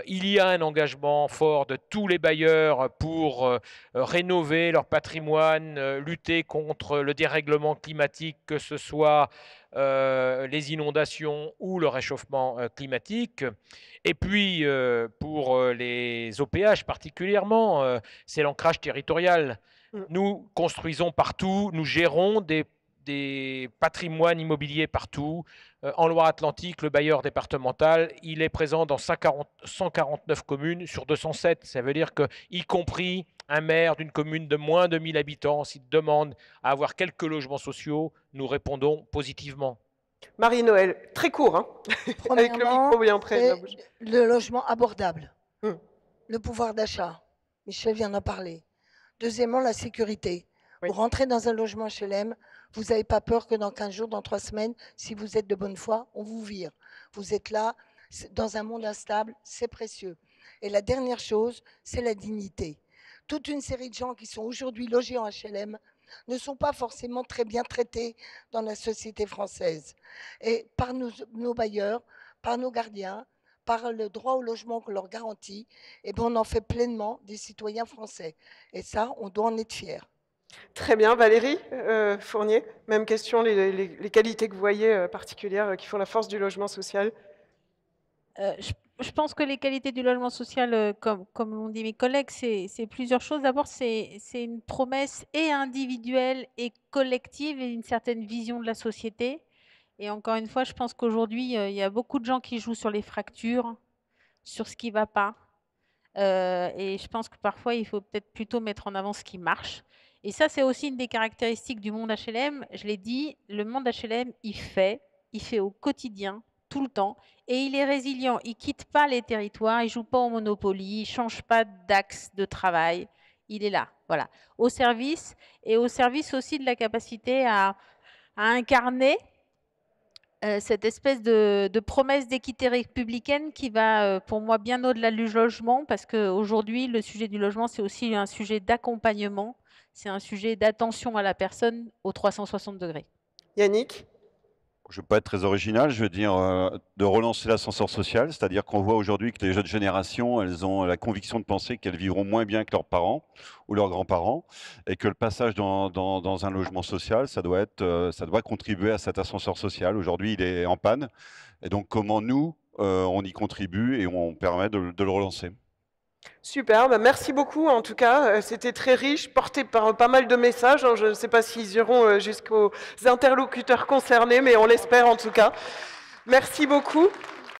S2: il y a un engagement fort de tous les bailleurs pour rénover leur patrimoine, lutter contre le dérèglement climatique, que ce soit les inondations ou le réchauffement climatique. Et puis, pour les OPH particulièrement, c'est l'ancrage territorial. Nous construisons partout, nous gérons des patrimoines immobiliers partout. En Loire-Atlantique, le bailleur départemental, il est présent dans 149 communes sur 207. Ça veut dire que, y compris un maire d'une commune de moins de 1000 habitants, s'il demande à avoir quelques logements sociaux, nous répondons positivement.
S1: Marie-Noël, très court, hein. Avec le micro bien près de la bouche.
S3: Le logement abordable, le pouvoir d'achat, Michel vient d'en parler. Deuxièmement, la sécurité. Vous rentrez dans un logement HLM, vous n'avez pas peur que dans 15 jours, dans 3 semaines, si vous êtes de bonne foi, on vous vire. Vous êtes là, dans un monde instable, c'est précieux. Et la dernière chose, c'est la dignité. Toute une série de gens qui sont aujourd'hui logés en HLM ne sont pas forcément très bien traités dans la société française. Et par nos bailleurs, par nos gardiens, par le droit au logement qu'on leur garantit, eh bien, on en fait pleinement des citoyens français. Et ça, on doit en être fiers.
S1: Très bien. Valérie Fournier, même question, les qualités que vous voyez particulières qui font la force du logement social.
S5: Je pense que les qualités du logement social, comme l'ont dit mes collègues, c'est plusieurs choses. D'abord, c'est une promesse et individuelle et collective et une certaine vision de la société. Et encore une fois, je pense qu'aujourd'hui, il y a beaucoup de gens qui jouent sur les fractures, sur ce qui ne va pas. Et je pense que parfois, il faut peut-être plutôt mettre en avant ce qui marche. Et ça, c'est aussi une des caractéristiques du monde HLM. Je l'ai dit, le monde HLM, il fait au quotidien, tout le temps, et il est résilient. Il ne quitte pas les territoires, il ne joue pas au Monopoly, il ne change pas d'axe de travail. Il est là, voilà, au service, et au service aussi de la capacité à incarner cette espèce de promesse d'équité républicaine qui va, pour moi, bien au-delà du logement, parce qu'aujourd'hui, le sujet du logement, c'est aussi un sujet d'accompagnement, c'est un sujet d'attention à la personne aux 360 degrés.
S1: Yannick ?
S6: Je ne veux pas être très original, je veux dire de relancer l'ascenseur social, c'est-à-dire qu'on voit aujourd'hui que les jeunes générations, elles ont la conviction de penser qu'elles vivront moins bien que leurs parents ou leurs grands-parents, et que le passage dans un logement social, ça doit contribuer à cet ascenseur social. Aujourd'hui, il est en panne, et donc comment nous, on y contribue et on permet de le relancer.
S1: Super, bah merci beaucoup en tout cas, c'était très riche, porté par pas mal de messages, hein. Je ne sais pas s'ils iront jusqu'aux interlocuteurs concernés, mais on l'espère en tout cas. Merci beaucoup.